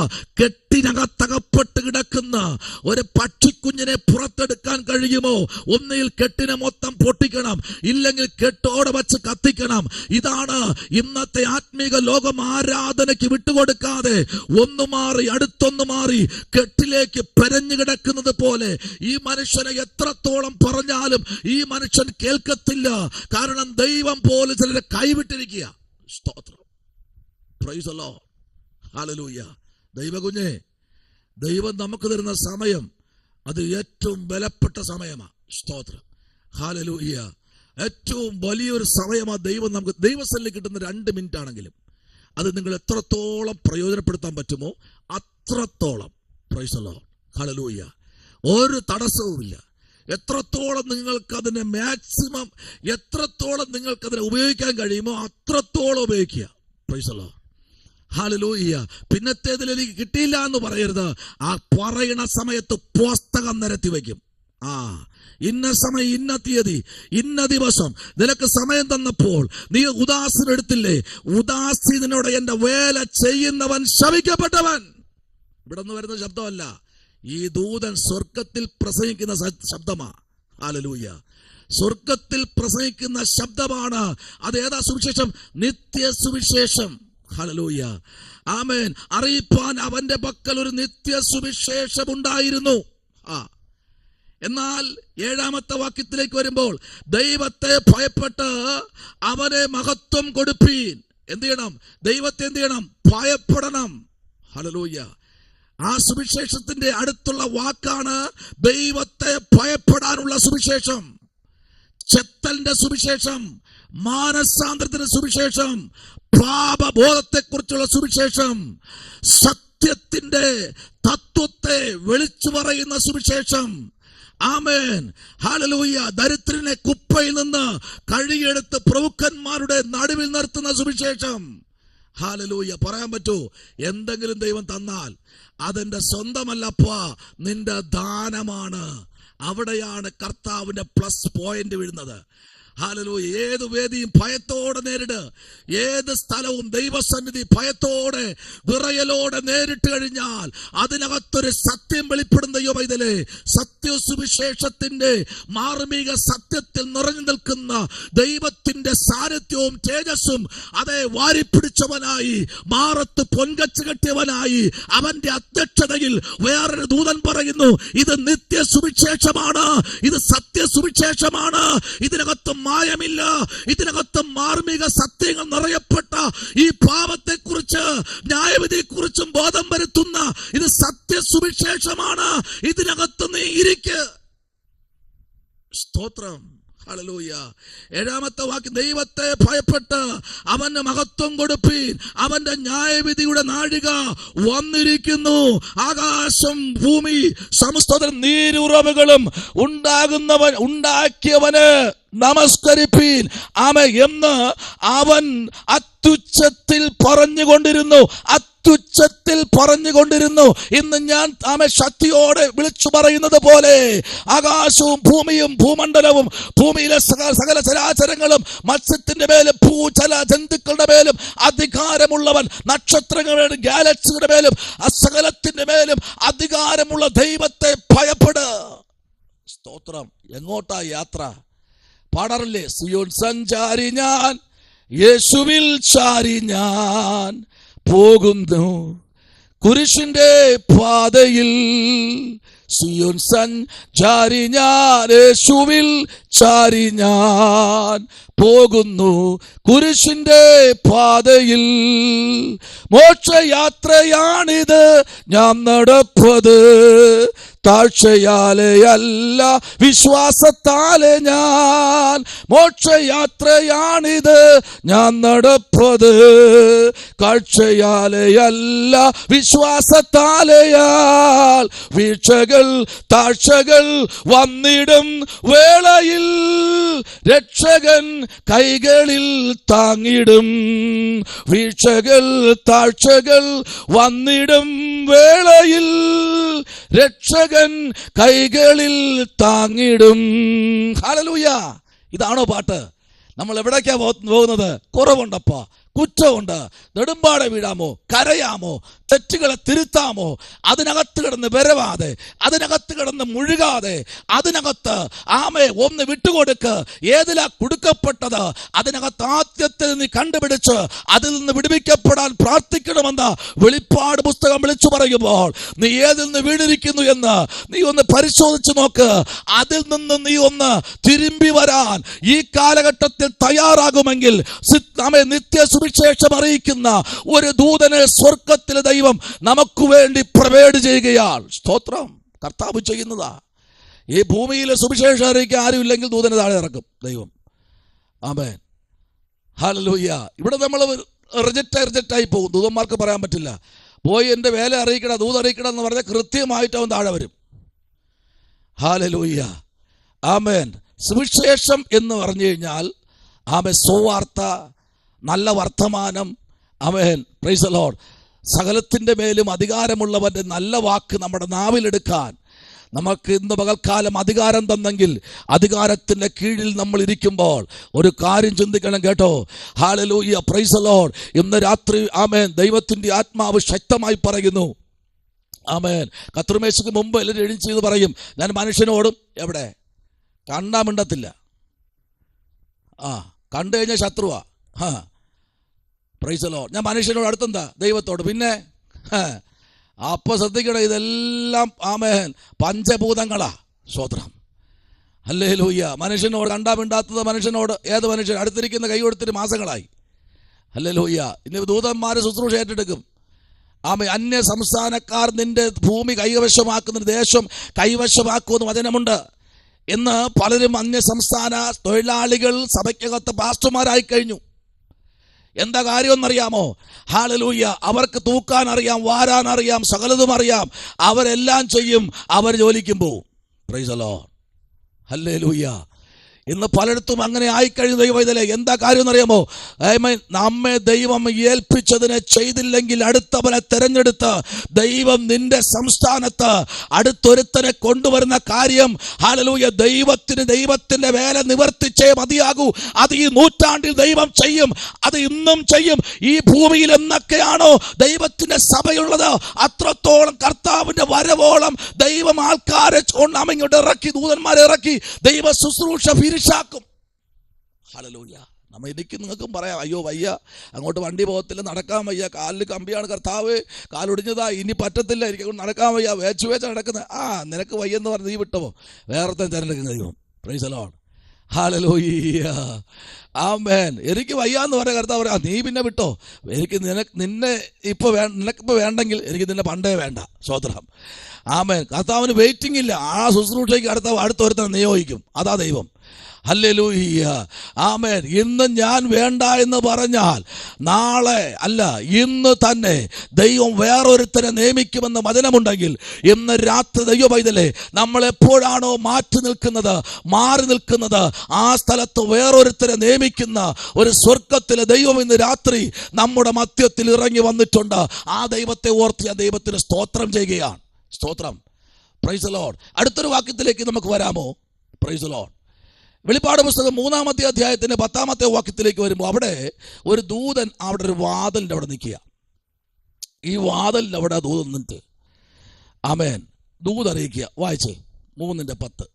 കെട്ടിനകത്തകപ്പെട്ട് കിടക്കുന്ന ഒരു പക്ഷിക്കുഞ്ഞിനെ പുറത്തെടുക്കാൻ കഴിയുമോ? ഒന്നിൽ കെട്ടിനെ മൊത്തം പൊട്ടിക്കണം, ഇല്ലെങ്കിൽ കെട്ടോടെ വച്ച് കത്തിക്കണം. ഇതാണ് ഇന്നത്തെ ആത്മീക ലോകം ആരാധനയ്ക്ക് വിട്ടുകൊടുക്കാതെ ഒന്ന് മാറി അടുത്തൊന്ന് മാറി കെട്ടിലേക്ക് പെരഞ്ഞു കിടക്കുന്നത് പോലെ ഈ മനുഷ്യനെ എത്രത്തോളം പറഞ്ഞാലും ഈ മനുഷ്യൻ കേൾക്കത്തില്ല. കാരണം ദൈവം പോലും ചിലരെ കൈവിട്ടിരിക്കുക. സ്തോത്രം, പ്രൈസ് ദി ലോർഡ്, ഹല്ലേലൂയ. ദൈവകുഞ്ഞേ, ദൈവം നമുക്ക് തരുന്ന സമയം അത് ഏറ്റവും ബലപ്പെട്ട സമയമാണ്. സ്തോത്രം, ഹല്ലേലൂയ. ഏറ്റവും വലിയൊരു സമയമാണ് ദൈവം നമുക്ക്. ദൈവസന്നിധിയിൽ കിട്ടുന്ന 2 മിനിറ്റ് ആണെങ്കിലും അത് നിങ്ങൾ എത്രത്തോളം പ്രയോജനപ്പെടുത്താൻ പറ്റുമോ അത്രത്തോളം. Price the Lord, hallelujah. ഒരു തടസ്സവുമില്ല. എത്രത്തോളം നിങ്ങൾക്കതിനെ മാക്സിമം, എത്രത്തോളം നിങ്ങൾക്കതിനെ ഉപയോഗിക്കാൻ കഴിയുമോ അത്രത്തോളം ഉപയോഗിക്കുക. Price the Lord, hallelujah. പിന്നത്തേതിൽ എനിക്ക് കിട്ടിയില്ല എന്ന് പറയരുത്. ആ പറയുന്ന സമയത്ത് പുസ്തകം നിരത്തി വയ്ക്കും. ഇന്ന സമയം, ഇന്ന തീയതി, ഇന്ന ദിവസം നിനക്ക് സമയം തന്നപ്പോൾ നീ ഉദാസീനെടുത്തില്ലേ? ഉദാസീനോടെ എന്റെ വേല ചെയ്യുന്നവൻ ശപിക്കപ്പെട്ടവൻ. ഇവിടെ നിന്ന് വരുന്ന ശബ്ദമല്ല, ഈ ദൂതൻ സ്വർഗത്തിൽ പ്രസംഗിക്കുന്ന ശബ്ദമാ. ഹല്ലേലൂയ. സ്വർഗത്തിൽ പ്രസംഗിക്കുന്ന ശബ്ദമാണ്. അത് ഏതാ സുവിശേഷം? നിത്യ സുവിശേഷം. ഹല്ലേലൂയ, ആമേൻ. അറിയിപ്പാൻ അവന്റെ പക്കൽ ഒരു നിത്യ സുവിശേഷം ഉണ്ടായിരുന്നു. എന്നാൽ 7-ാമത്തെ വാക്യത്തിലേക്ക് വരുമ്പോൾ, ദൈവത്തെ ഭയപ്പെട്ട് അവനെ മഹത്വം കൊടുപ്പീൻ. എന്ത് ചെയ്യണം? ദൈവത്തെ എന്ത് ചെയ്യണം? ഭയപ്പെടണം. ഹല്ലേലൂയ. ആ സുവിശേഷത്തിന്റെ അടുത്തുള്ള വാക്കാണ് ദൈവത്തെ ഭയപ്പെടാനുള്ള സുവിശേഷം. ചെത്തലിന്റെ സുവിശേഷം, മാനസാന്തരത്തിന്റെ സുവിശേഷം, പാപബോധത്തെക്കുറിച്ചുള്ള സുവിശേഷം, സത്യത്തിന്റെ തത്വത്തെ വിളിച്ചു പറയുന്ന സുവിശേഷം. ആമേൻ, ഹല്ലേലൂയ. ദരിദ്രനെ കുപ്പയിൽ നിന്ന് കഴുകിയെടുത്ത് പ്രഭുക്കന്മാരുടെ നടുവിൽ നിർത്തുന്ന സുവിശേഷം. ഹല്ലേലൂയ. പറയാൻ പറ്റൂ, എന്തെങ്കിലും ദൈവം തന്നാൽ അതെന്റെ സ്വന്തമല്ലപ്പാ, നിന്റെ ദാനമാണ്. അവിടെയാണ് കർത്താവിന്റെ പ്ലസ് പോയിന്റ് വീഴുന്നത്. ഹല്ലേലൂയ. ഏത് വേദിയും ഭയത്തോടെ നേരിട്. ഏത് സ്ഥലവും ദൈവസന്നിധി ഭയത്തോടെ വിറയലോടെ നേരിട്ട് കഴിഞ്ഞാൽ അതിനകത്തൊരു സത്യം വെളിപ്പെടുന്ന ദൈവമൈതലേ, സത്യസുവിശേഷത്തിന്റെ മാർമിക സത്യത്തിൽ നിറഞ്ഞു നിൽക്കുന്ന ദൈവത്തിന്റെ സാന്നിധ്യവും തേജസ്സും അതേ വാരിപ്പിടിച്ചവനായി, മാറത്ത് പൊൻകച്ച് കെട്ടിയവനായി, അവന്റെ അധ്യക്ഷതയിൽ വേറൊരു ദൂതൻ പറയുന്നു, ഇത് നിത്യ സുവിശേഷമാണ്, ഇത് സത്യസുവിശേഷമാണ്, ഇതിനകത്ത് മായമില്ല, ഇതിനകത്ത് മാർമിക സത്യങ്ങൾ നിറയപ്പെട്ട ഈ പാപത്തെക്കുറിച്ച് ന്യായവിധിയെക്കുറിച്ചും ബോധം വരുത്തുന്ന ഇത് സത്യസുവിശേഷമാണ്. ഇതിനകത്ത് നീ ഇരിക്ക്. സ്തോത്രം, ഹല്ലേലൂയ. 7-ാമത്തെ വാക്യം, ദൈവത്തെ ഭയപ്പെട്ട് അവന്റെ മഹത്വം കൊടുപ്പീൻ, അവന്റെ ന്യായവിധിയുടെ നാഴിക വന്നിരിക്കുന്നു. ആകാശം ഭൂമി സമസ്ത നീരുറവുകളും ഉണ്ടാക്കിയവന് നമസ്കരിപ്പീൻ ആമേൻ എന്ന് അവൻ അത്യുച്ചത്തിൽ പറഞ്ഞുകൊണ്ടിരുന്നു. അത്യുച്ചത്തിൽ പറഞ്ഞുകൊണ്ടിരുന്നു. ഇന്ന് ഞാൻ ആമേൻ ശക്തിയോടെ വിളിച്ചു പറയുന്നത് പോലെ ആകാശവും ഭൂമിയും ഭൂമണ്ഡലവും ഭൂമിയിലെ സകല ചരാചരങ്ങളും മത്സ്യത്തിന്റെ മേലും ഭൂചല ജന്തുക്കളുടെ മേലും അധികാരമുള്ളവൻ, നക്ഷത്രങ്ങളുടെ ഗാലക്സിയുടെ മേലും സകലത്തിന്റെ മേലും അധികാരമുള്ള ദൈവത്തെ ഭയപ്പെട്. സ്തോത്രം. എങ്ങോട്ടാ യാത്ര? പാടാറില്ലേ? സിയോൻ സഞ്ചാരി ഞാൻ, യേശുവിൽ ചാരി ഞാൻ പോകുന്നു കുരിശിന്റെ പാതയിൽ. സിയോൻ സഞ്ചാരി ഞാൻ, യേശുവിൽ ചാരി ഞാൻ പോകുന്നു കുരിശിന്റെ പാതയിൽ. മോക്ഷയാത്രയാണിത് ഞാൻ നടപ്പത്, താഴ്ചയാലെ അല്ല വിശ്വാസത്താലെ ഞാൻ. മോക്ഷയാത്രയാണിത് ഞാൻ നടപ്പത്, കാഴ്ചയാലെ അല്ല വിശ്വാസത്താലെയാൽ. വീഴ്ചകൾ താഴ്ചകൾ വന്നിടും വേളയിൽ രക്ഷകൻ കൈകളിൽ താങ്ങിടും. വീഴ്ചകൾ താഴ്ചകൾ വന്നിടും വേളയിൽ രക്ഷകൻ കൈകളിൽ താങ്ങിടും. ഹല്ലേലൂയ. ഇതാണോ പാട്ട്? നമ്മൾ എവിടേക്കാ പോകുന്നത്? കുറവുണ്ടപ്പാ, കുറ്റമുണ്ട്, നെടുമ്പാടെ വീഴാമോ, കരയാമോ, തെറ്റുകളെ തിരുത്താമോ, അതിനകത്ത് കിടന്ന് വരവാതെ, അതിനകത്ത് കിടന്ന് മുഴുകാതെ, അതിനകത്ത് ഒന്ന് വിട്ടുകൊടുക്ക്. ഏതിലാ കൊടുക്കപ്പെട്ടത് അതിനകത്ത് ആദ്യത്തെ നീ കണ്ടുപിടിച്ച് അതിൽ നിന്ന് വിടുവിക്കപ്പെടാൻ പ്രാർത്ഥിക്കണമെന്ന് വെളിപ്പാട് പുസ്തകം വിളിച്ചു പറയുമ്പോൾ നീ ഏതിൽ നിന്ന് വീണിരിക്കുന്നു എന്ന് നീ ഒന്ന് പരിശോധിച്ച് നോക്ക്. അതിൽ നിന്ന് നീ ഒന്ന് തിരുമ്പി വരാൻ ഈ കാലഘട്ടത്തിൽ തയ്യാറാകുമെങ്കിൽ നിത്യ സുവിശേഷം അറിയിക്കുന്ന ഒരു ദൂതനെ സ്വർഗത്തിലെ ദൈവം നമുക്ക് വേണ്ടി പ്രവേഡ് ചെയ്യുകയാണ്. സ്തോത്രം. കർത്താവ് ചെയ്യുന്നതാ. ഈ ഭൂമിയിലെ സുവിശേഷം അറിയിക്കാൻ ആരുമില്ലെങ്കിൽ ദൂതനെ താഴെ ഇറക്കും ദൈവം. ആമേൻ, ഹല്ലേലൂയ. ഇവിടെ നമ്മൾ റിജക്റ്റായി പോകും. ദൂതന്മാർക്ക് പറയാൻ പറ്റില്ല, പോയി എൻ്റെ വേല അറിയിക്കണം, ദൂത് അറിയിക്കണം എന്ന് പറഞ്ഞാൽ കൃത്യമായിട്ട് അവൻ താഴെ വരും. ഹല്ലേലൂയ, ആമേൻ. സുവിശേഷം എന്ന് പറഞ്ഞു കഴിഞ്ഞാൽ സുവാർത്ത, നല്ല വർത്തമാനം. ആമേൻ, പ്രൈസ് ദി ലോർഡ്. സകലത്തിൻ്റെ മേലും അധികാരമുള്ളവൻ്റെ നല്ല വാക്ക് നമ്മുടെ നാവിലെടുക്കാൻ നമുക്ക് ഇന്ന് പകൽക്കാലം അധികാരം തന്നെങ്കിൽ അധികാരത്തിൻ്റെ കീഴിൽ നമ്മൾ ഇരിക്കുമ്പോൾ ഒരു കാര്യം ചിന്തിക്കണം കേട്ടോ. Hallelujah, price the Lord. ഇന്ന് രാത്രി ആമേൻ ദൈവത്തിൻ്റെ ആത്മാവ് ശക്തമായി പറയുന്നു. ആമേൻ. കർത്തൃമേശയ്ക്ക് മുമ്പ് എല്ലാവരും എഴുതി ചെയ്ത് പറയും, ഞാൻ മനുഷ്യനോടും എവിടെ കണ്ടാ മിണ്ടത്തില്ല. കണ്ടു കഴിഞ്ഞാൽ ശത്രുവാ. Price the Lord. ഞാൻ മനുഷ്യനോട് അടുത്തെന്താ ദൈവത്തോട്. പിന്നെ അപ്പൊ ശ്രദ്ധിക്കണം, ഇതെല്ലാം ആമേൻ പഞ്ചഭൂതങ്ങളാ. സ്തോത്രം, ഹല്ലേലൂയ. മനുഷ്യനോട് കണ്ടാ മിണ്ടാത്തത് മനുഷ്യനോട്. ഏത് മനുഷ്യൻ? അടുത്തിരിക്കുന്ന കൈ കൊടുത്തിട്ട് മാസങ്ങളായി. ഹല്ലേലൂയ. ഇനി ദൂതന്മാരെ ശുശ്രൂഷ ഏറ്റെടുക്കും. അന്യ സംസ്ഥാനക്കാർ നിന്റെ ഭൂമി കൈവശമാക്കുന്ന, ദേശം കൈവശമാക്കുമെന്ന് വചനമുണ്ട്. ഇന്ന് പലരും അന്യ സംസ്ഥാന തൊഴിലാളികൾ സഭയ്ക്കകത്ത് പാസ്റ്റർമാരായി കഴിഞ്ഞു. എന്താ കാര്യമെന്നറിയാമോ? ഹല്ലേലൂയ. അവർക്ക് തൂക്കാൻ അറിയാം, വാരാൻ അറിയാം, സകലതും അറിയാം. അവരെല്ലാം ചെയ്യും, അവർ ജോലിക്കും പോവും. Price the Lord, hallelujah. ഇന്ന് പലയിടത്തും അങ്ങനെ ആയിക്കഴിഞ്ഞു. ദൈവം ഇതിലെ എന്താ കാര്യം എന്നറിയാമോ? നമ്മെ ദൈവം ഏൽപ്പിച്ചതിനെ ചെയ്തില്ലെങ്കിൽ അടുത്തവനെ തെരഞ്ഞെടുത്ത് ദൈവം നിന്റെ സംസ്ഥാനത്ത് അടുത്തൊരുത്തനെ കൊണ്ടുവരുന്ന കാര്യം, ഹല്ലേലൂയ, ദൈവത്തിന്റെ വേല നിവർത്തിച്ചേ മതിയാകൂ. അത് ഈ നൂറ്റാണ്ടിൽ ദൈവം ചെയ്യും, അത് ഇന്നും ചെയ്യും. ഈ ഭൂമിയിൽ എന്നൊക്കെയാണോ ദൈവത്തിന്റെ സഭയുള്ളത് അത്രത്തോളം കർത്താവിന്റെ വരവോളം ദൈവം ആൾക്കാരെ ഇങ്ങോട്ട് ഇറക്കി, ദൂതന്മാരെ ഇറക്കി ദൈവ ശുശ്രൂഷ ാക്കും. ഹല്ലേലൂയ. നമ്മൾ എനിക്ക് നിങ്ങൾക്കും പറയാം, അയ്യോ വയ്യ, അങ്ങോട്ട് വണ്ടി പോകത്തില്ല, നടക്കാൻ വയ്യ, കാലിൽ കമ്പിയാണ് കർത്താവ്, കാലൊടിഞ്ഞതാ, ഇനി പറ്റത്തില്ല, എനിക്ക് നടക്കാൻ വയ്യ, വേച്ച് നടക്കുന്നത്. നിനക്ക് വയ്യെന്ന് പറഞ്ഞ് നീ വിട്ടോ, വേറെ തിരഞ്ഞെടുക്കുന്ന ദൈവം. പ്രൈസ് ദി ലോർഡ്, ഹല്ലേലൂയ, ആമേൻ. എനിക്ക് വയ്യാന്ന് പറഞ്ഞ കർത്താവ് പറയാം, നീ പിന്നെ വിട്ടോ, എനിക്ക് നിനക്കിപ്പോൾ വേണ്ടെങ്കിൽ എനിക്ക് നിന്നെ പണ്ടേ വേണ്ട. സ്തോത്രം, ആമേൻ. കർത്താവിന് വെയിറ്റിംഗ് ഇല്ല. ആ ശുശ്രൂഷയ്ക്ക് അടുത്തൊരുത്തനെ നിയോഗിക്കും. അതാ ദൈവം. ഹല്ലേലൂയ, ആമേൻ. ഇന്ന് ഞാൻ വേണ്ട എന്ന് പറഞ്ഞാൽ നാളെ അല്ല, ഇന്ന് തന്നെ ദൈവം വേറൊരുത്തരെ നിയമിക്കുമെന്ന് വചനമുണ്ടെങ്കിൽ ഇന്ന് രാത്രി ദൈവ പൈതലേ, നമ്മൾ എപ്പോഴാണോ മാറി നിൽക്കുന്നത് ആ സ്ഥലത്ത് വേറൊരുത്തരെ നിയമിക്കുന്ന ഒരു സ്വർഗത്തിലെ ദൈവം ഇന്ന് രാത്രി നമ്മുടെ മധ്യത്തിൽ ഇറങ്ങി വന്നിട്ടുണ്ട്. ആ ദൈവത്തെ ഓർത്ത് ഞാൻ ദൈവത്തിന് സ്തോത്രം ചെയ്യുകയാണ്. സ്തോത്രം, പ്രൈസ് ദി ലോർഡ്. അടുത്തൊരു വാക്യത്തിലേക്ക് നമുക്ക് വരാമോ? Price the Lord. വെളിപ്പാട് പുസ്തകം 3-ാമത്തെ അധ്യായത്തിന്റെ 10-ാമത്തെ വാക്യത്തിലേക്ക് വരുമ്പോൾ അവിടെ ഒരു ദൂതൻ അവിടെ ഒരു വാതിലിൻ്റെ അവിടെ നിൽക്കുക. ഈ വാതിലിൻ്റെ അവിടെ ദൂതൻ നിന്നിട്ട് ആമേൻ ദൂതറിയിക്കുക. വായിച്ചേ 3:10.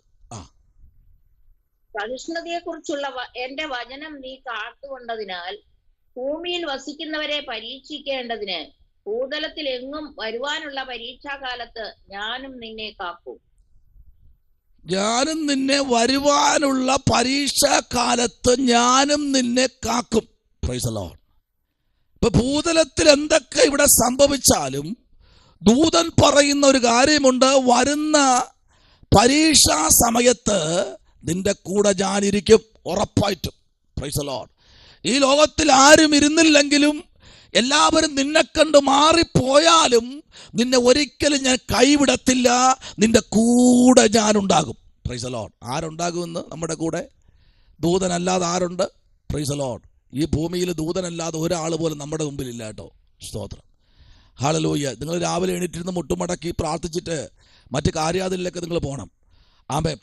സഹിഷ്ണുതയെ കുറിച്ചുള്ള എന്റെ വചനം നീ കാത്തുകൊണ്ടതിനാൽ ഭൂമിയിൽ വസിക്കുന്നവരെ പരീക്ഷിക്കേണ്ടതിന് ഭൂതലത്തിൽ എങ്ങും വരുവാനുള്ള പരീക്ഷാകാലത്ത് ഞാനും നിന്നെ കാക്കും. ഞാനും നിന്നെ വരുവാനുള്ള പരീക്ഷാകാലത്ത് ഞാനും നിന്നെ കാക്കും. Price the Lord. ഇപ്പൊ ഭൂതലത്തിൽ എന്തൊക്കെ ഇവിടെ സംഭവിച്ചാലും ദൂതൻ പറയുന്ന ഒരു കാര്യമുണ്ട്, വരുന്ന പരീക്ഷാ സമയത്ത് നിന്റെ കൂടെ ഞാനിരിക്കും, ഉറപ്പായിട്ടും. Price the lord. ഈ ലോകത്തിൽ ആരും ഇരുന്നില്ലെങ്കിലും എല്ലാവരും നിന്നെ കണ്ട് മാറിപ്പോയാലും നിന്നെ ഒരിക്കലും ഞാൻ കൈവിടത്തില്ല, നിന്റെ കൂടെ ഞാനുണ്ടാകും. Praise the lord. ആരുണ്ടാകുമെന്ന് നമ്മുടെ കൂടെ? ദൂതനല്ലാതെ ആരുണ്ട്? Praise the lord. ഈ ഭൂമിയിൽ ദൂതനല്ലാതെ ഒരാൾ പോലും നമ്മുടെ മുമ്പിലില്ല കേട്ടോ. സ്തോത്രം, ഹല്ലേലൂയ. നിങ്ങൾ രാവിലെ എണീറ്റിരുന്ന് മുട്ടുമടക്കി പ്രാർത്ഥിച്ചിട്ട് മറ്റ് കാര്യാതിലേക്ക് നിങ്ങൾ പോകണം.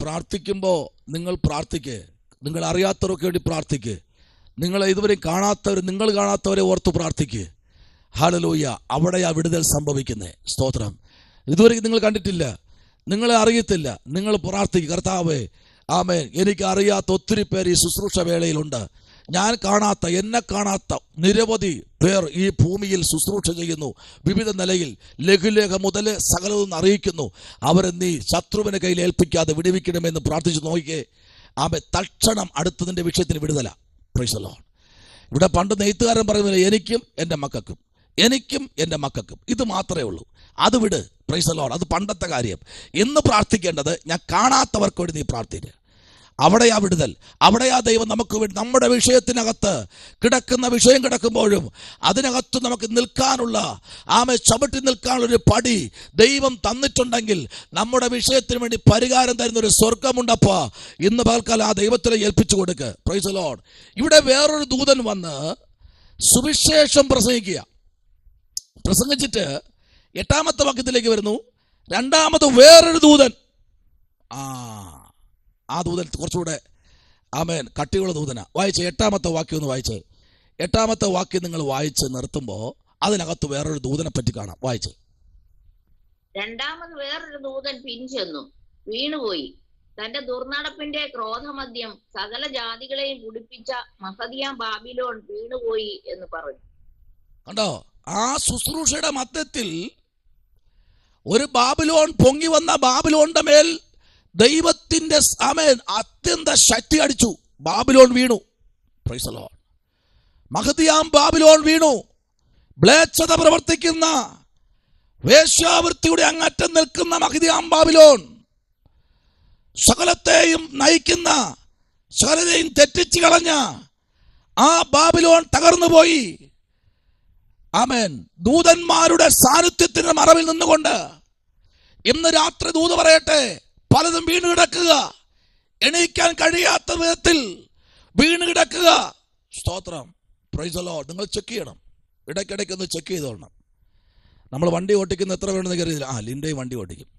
പ്രാർത്ഥിക്കുമ്പോൾ നിങ്ങൾ പ്രാർത്ഥിക്ക്, നിങ്ങൾ അറിയാത്തവർക്ക് വേണ്ടി പ്രാർത്ഥിക്ക്. നിങ്ങളെ ഇതുവരെ നിങ്ങൾ കാണാത്തവരെ ഓർത്ത് പ്രാർത്ഥിക്കുക. ഹല്ലേലൂയ. അവിടെയാ വിടുതൽ സംഭവിക്കുന്നത്. സ്തോത്രം. ഇതുവരെ നിങ്ങൾ കണ്ടിട്ടില്ല, നിങ്ങളെ അറിയത്തില്ല. നിങ്ങൾ പ്രാർത്ഥിക്കുക, കർത്താവേ, ആമേൻ, എനിക്ക് അറിയാത്ത ഒത്തിരി പേര് ഈ ശുശ്രൂഷ വേളയിലുണ്ട്. ഞാൻ കാണാത്ത, എന്നെ കാണാത്ത നിരവധി പേർ ഈ ഭൂമിയിൽ ശുശ്രൂഷ ചെയ്യുന്നു. വിവിധ നിലയിൽ ലഘുലേഖ മുതൽ സകലവും അറിയിക്കുന്നു. അവരെ നീ ശത്രുവിനെ കയ്യിൽ ഏൽപ്പിക്കാതെ വിടുവിക്കണമെന്ന് പ്രാർത്ഥിച്ചു നോക്കിയേ. ആമേൻ. തൽക്ഷണം അടുത്തതിൻ്റെ വിഷയത്തിന് വിടുതല. Price the Lord. ഇവിടെ പണ്ട് നെയ്ത്തുകാരൻ പറയുന്നില്ല, എനിക്കും എൻ്റെ മക്കൾക്കും, എനിക്കും എൻ്റെ മക്കൾക്കും. ഇത് മാത്രമേ ഉള്ളൂ. അത് വിട്. Price the Lord. അത് പണ്ടത്തെ കാര്യം. ഇന്ന് പ്രാർത്ഥിക്കേണ്ടത്, ഞാൻ കാണാത്തവർക്ക് വേണ്ടി നീ പ്രാർത്ഥിക്കുക. അവിടെയാ വിടുതൽ. അവിടെയാ ദൈവം നമുക്ക് വേണ്ടി നമ്മുടെ വിഷയത്തിനകത്ത് കിടക്കുന്ന വിഷയം കിടക്കുമ്പോഴും അതിനകത്ത് നമുക്ക് നിൽക്കാനുള്ള, ചവിട്ടി നിൽക്കാനുള്ളൊരു പടി ദൈവം തന്നിട്ടുണ്ടെങ്കിൽ നമ്മുടെ വിഷയത്തിന് വേണ്ടി പരിഹാരം തരുന്നൊരു സ്വർഗമുണ്ടപ്പോ ഇന്ന് പകൽക്കാലം ആ ദൈവത്തിനെ ഏൽപ്പിച്ചു കൊടുക്കുക. Price the Lord. ഇവിടെ വേറൊരു ദൂതൻ വന്ന് സുവിശേഷം പ്രസംഗിച്ചിട്ട് 8-ാമത്തെ വാക്യത്തിലേക്ക് വരുന്നു. രണ്ടാമത് വേറൊരു ദൂതൻ, ആ ദൂതൻ കുറച്ചുകൂടെ കട്ടിയുള്ള ദൂതന. വായിച്ച് 8-ാമത്തെ വാക്യം ഒന്ന് വായിച്ച്. 8-ാമത്തെ വാക്യം നിങ്ങൾ വായിച്ച് നിർത്തുമ്പോൾ അതിനകത്ത് വേറൊരു ദൂതനെ പറ്റി കാണാം. വായിച്ച്. രണ്ടാമത് വേറൊരു ദൂതൻ പിൻചെന്നു വീണുപോയി. തന്റെ ദുർനടപ്പിന്റെ ക്രോധമദ്യം സകല ജാതികളെയും കുടിപ്പിച്ച മഹതിയാം ബാബിലോൺ വീണുപോയി എന്ന് പറഞ്ഞു. കണ്ടോ? ആ ശുശ്രൂഷയുടെ മധ്യത്തിൽ ഒരു ബാബിലോൺ പൊങ്ങി വന്ന ബാബിലോണിന്റെ മേൽ ദൈവത്തിന്റെ അത്യന്ത ശക്തി അടിച്ചു. ബാബിലോൺ വീണു. Praise the lord. മഹതിയാം ബാബിലോൺ വീണു. മ്ലേച്ഛത പ്രവർത്തിക്കുന്ന, വേശ്യാവൃത്തിയുടെ അങ്ങറ്റം നിൽക്കുന്ന മഹതിയാം ബാബിലോൺ, സകലത്തെയും നയിക്കുന്ന, സകലത്തെയും തെറ്റിച്ചു കളഞ്ഞ ആ ബാബിലോൺ തകർന്നുപോയി. ആമേൻ. ദൂതന്മാരുടെ സാന്നിധ്യത്തിന്റെ മറവിൽ നിന്നുകൊണ്ട് ഇന്ന് രാത്രി ദൂത് പറയട്ടെ, പലതും വീണ് കിടക്കുക, എണീക്കാൻ കഴിയാത്ത വിധത്തിൽ വീണ് കിടക്കുക. സ്തോത്രം. Price the Lord. നിങ്ങൾ ചെക്ക് ചെയ്യണം, ഇടയ്ക്കിടയ്ക്ക് ഒന്ന് ചെക്ക് ചെയ്തോളണം. നമ്മൾ വണ്ടി ഓടിക്കുന്ന എത്ര വേണമെന്ന് കരുതില്ല. ലിൻഡയും വണ്ടി ഓടിക്കും.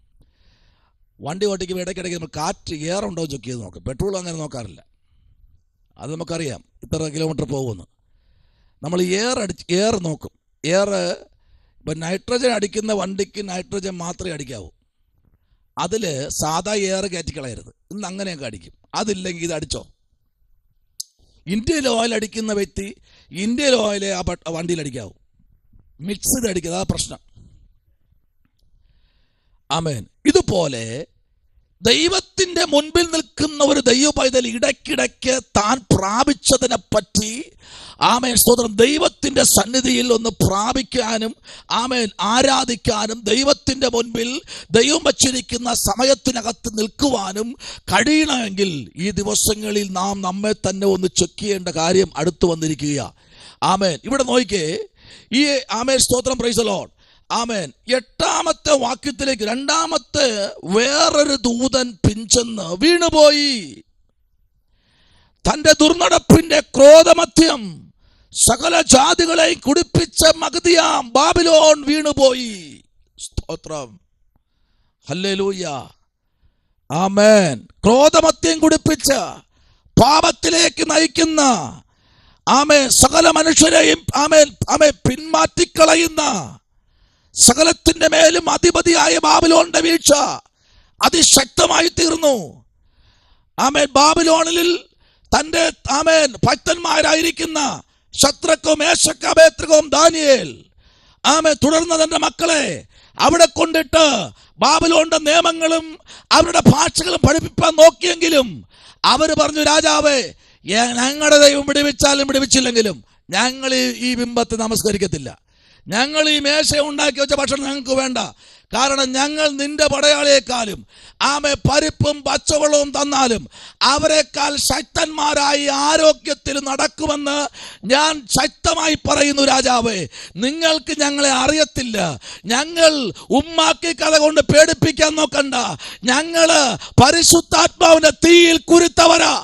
വണ്ടി ഓടിക്കുമ്പോൾ ഇടയ്ക്കിടയ്ക്ക് നമ്മൾ കാറ്റ് ഏറുണ്ടോ ചെക്ക് ചെയ്ത് നോക്കും. പെട്രോൾ അങ്ങനെ നോക്കാറില്ല. അത് നമുക്കറിയാം ഇത്ര കിലോമീറ്റർ പോകുമെന്ന്. നമ്മൾ എയർ നോക്കും. ഇപ്പം നൈട്രജൻ അടിക്കുന്ന വണ്ടിക്ക് നൈട്രജൻ മാത്രമേ അടിക്കാവൂ. അതിൽ സാധാ എയർ കയറ്റിക്കളയരുത്. ഇന്ന് അങ്ങനെയൊക്കെ അടിക്കും. അതില്ലെങ്കിൽ ഇത് അടിച്ചോ. ഇന്ത്യയിൽ ഓയിൽ അടിക്കുന്ന വ്യക്തി ഇന്ത്യയിൽ ഓയിലെ ആ വണ്ടിയിൽ അടിക്കാവൂ. മിക്സ് ചെയ്ത് അടിക്കുക, അതാ പ്രശ്നം. ആമേൻ. ഇതുപോലെ ദൈവത്തിന്റെ മുൻപിൽ നിൽക്കുന്ന ഒരു ദൈവ പൈതൽ ഇടയ്ക്കിടയ്ക്ക് താൻ പ്രാപിച്ചതിനെ പറ്റി ആമേൻ സ്തോത്രം ദൈവത്തിന്റെ സന്നിധിയിൽ ഒന്ന് പ്രാപിക്കാനും ആമേൻ ആരാധിക്കാനും ദൈവത്തിന്റെ മുൻപിൽ ദൈവം വച്ചിരിക്കുന്ന സമയത്തിനകത്ത് നിൽക്കുവാനും കഴിയണമെങ്കിൽ ഈ ദിവസങ്ങളിൽ നാം നമ്മെ തന്നെ ഒന്ന് ചെക്ക് ചെയ്യേണ്ട കാര്യം അടുത്തു വന്നിരിക്കുക. ആമേൻ. ഇവിടെ നോക്കിക്കേ, ഈ ആമേൻ സ്തോത്രം പ്രൈസ് ദി ലോർഡ്. ആമേൻ. 8-ാമത്തെ വാക്യത്തിലേക്ക് രണ്ടാമത്തെ വേറൊരു ദൂതൻ പിൻചെന്ന് വീണുപോയി. തന്റെ ദുർനടപ്പിന്റെ ക്രോധമദ്യം സകല ജാതികളെയും കുടിപ്പിച്ച മഹതിയാം ബാബിലോൺ വീണുപോയി. സ്തോത്രം. ഹല്ലേലൂയ. ആമേൻ. ക്രോധമദ്യം കുടിപ്പിച്ച പാപത്തിലേക്ക് നയിക്കുന്ന ആമേൻ സകല മനുഷ്യരെയും ആമേൻ പിന്മാറ്റിക്കളയുന്ന സകലത്തിന്റെ മേലും അധിപതിയായ ബാബിലോണിന്റെ വീഴ്ച അതിശക്തമായി തീർന്നു. ആമേൻ. ബാബിലോണിൽ തന്റെ ആമേൻ ഭക്തന്മാരായിരിക്കുന്ന ശദ്രക്കും മേശക്കും അബേദ്നെഗോവും ദാനിയേൽ ആമേൻ തുടർന്ന് തന്റെ മക്കളെ അവിടെ കൊണ്ടിട്ട് ബാബിലോണിന്റെ നിയമങ്ങളും അവരുടെ ഭാഷകളും പഠിപ്പിക്കാൻ നോക്കിയെങ്കിലും അവര് പറഞ്ഞു, രാജാവേ, ഞങ്ങളുടെ ദൈവം വിടുവിച്ചാലും വിടുവിച്ചില്ലെങ്കിലും ഞങ്ങൾ ഈ ബിംബത്തെ നമസ്കരിക്കത്തില്ല. ഞങ്ങൾ ഈ മേശ ഉണ്ടാക്കി വെച്ച ഭക്ഷണം ഞങ്ങൾക്ക് വേണ്ട. കാരണം ഞങ്ങൾ നിന്റെ പടയാളിയെക്കാളും പരിപ്പും പച്ചവെള്ളവും തന്നാലും അവരെക്കാൾ ശക്തന്മാരായി ആരോഗ്യത്തിൽ നടക്കുമെന്ന് ഞാൻ ശക്തമായി പറയുന്നു. രാജാവേ, നിങ്ങൾക്ക് ഞങ്ങളെ അറിയത്തില്ല. ഞങ്ങൾ ഉമ്മാക്കി കഥ കൊണ്ട് പേടിപ്പിക്കാൻ നോക്കണ്ട. ഞങ്ങള് പരിശുദ്ധാത്മാവിന്റെ തീയിൽ കുരുത്തവരാ.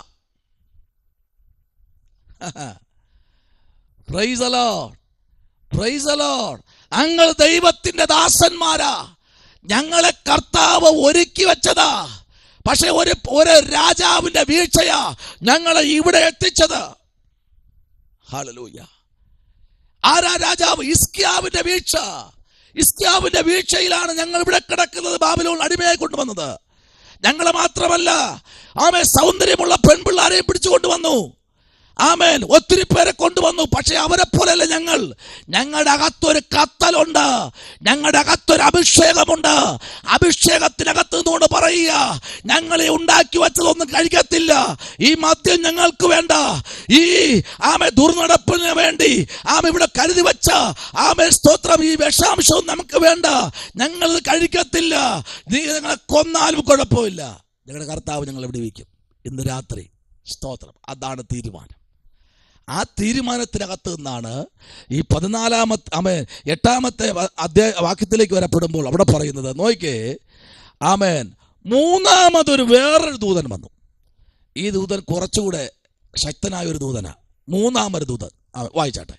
Praise the lord. Praise the lord. ഞങ്ങൾ ദൈവത്തിന്റെ ദാസന്മാരാ. ഞങ്ങളെ കർത്താവ് ഒരുക്കി വെച്ചതാ. പക്ഷെ ഒരു രാജാവിന്റെ വീഴ്ചയാ ഞങ്ങളെ ഇവിടെ എത്തിച്ചത്. ഹല്ലേലൂയ. ആരാ രാജാവ്? ഹിസ്കിയാവിന്റെ വീഴ്ച. ഹിസ്കിയാവിന്റെ വീഴ്ചയിലാണ് ഞങ്ങൾ ഇവിടെ കിടക്കുന്നത്. ബാബിലോൺ അടിമയായി കൊണ്ടുവന്നത്. ഞങ്ങളെ മാത്രമല്ല, ആമേൻ, സൗന്ദര്യമുള്ള പെൺപിള്ളാരെയും പിടിച്ചുകൊണ്ടുവന്നു. ആമേൻ, ഒത്തിരി പേരെ കൊണ്ടുവന്നു. പക്ഷെ അവരെ പോലെയല്ല ഞങ്ങൾ. ഞങ്ങളുടെ അകത്തൊരു കത്തലുണ്ട്, ഞങ്ങളുടെ അകത്തൊരു അഭിഷേകമുണ്ട്. അഭിഷേകത്തിനകത്ത് നിന്നുകൊണ്ട് പറയുക, ഞങ്ങളെ ഉണ്ടാക്കി വെച്ചതൊന്നും കഴിക്കത്തില്ല. ഈ മദ്യം ഞങ്ങൾക്ക് വേണ്ട. ഈ ദുർനടപ്പിന് വേണ്ടി ഇവിടെ കരുതി വെച്ച സ്തോത്രം, ഈ വിഷാംശവും നമുക്ക് വേണ്ട. ഞങ്ങൾ കഴിക്കത്തില്ല. നീ ഞങ്ങളെ കൊന്നാലും കുഴപ്പമില്ല. ഞങ്ങളുടെ കർത്താവ് ഞങ്ങളെ വിടുവിക്കും. ഇന്ന് രാത്രി സ്തോത്രം. അതാണ് തീരുമാനം. ആ തീരുമാനത്തിനകത്ത് നിന്നാണ് ഈ 8-ാമത്തെ വാക്യത്തിലേക്ക് വരപ്പെടുമ്പോൾ അവിടെ പറയുന്നത്. നോക്കിക്കേ, ആമേൻ, മൂന്നാമതൊരു വേറൊരു ദൂതൻ വന്നു. ഈ ദൂതൻ കുറച്ചുകൂടെ ശക്തനായ ഒരു ദൂതനാ. മൂന്നാമൊരു ദൂതൻ. വായിച്ചാട്ടെ.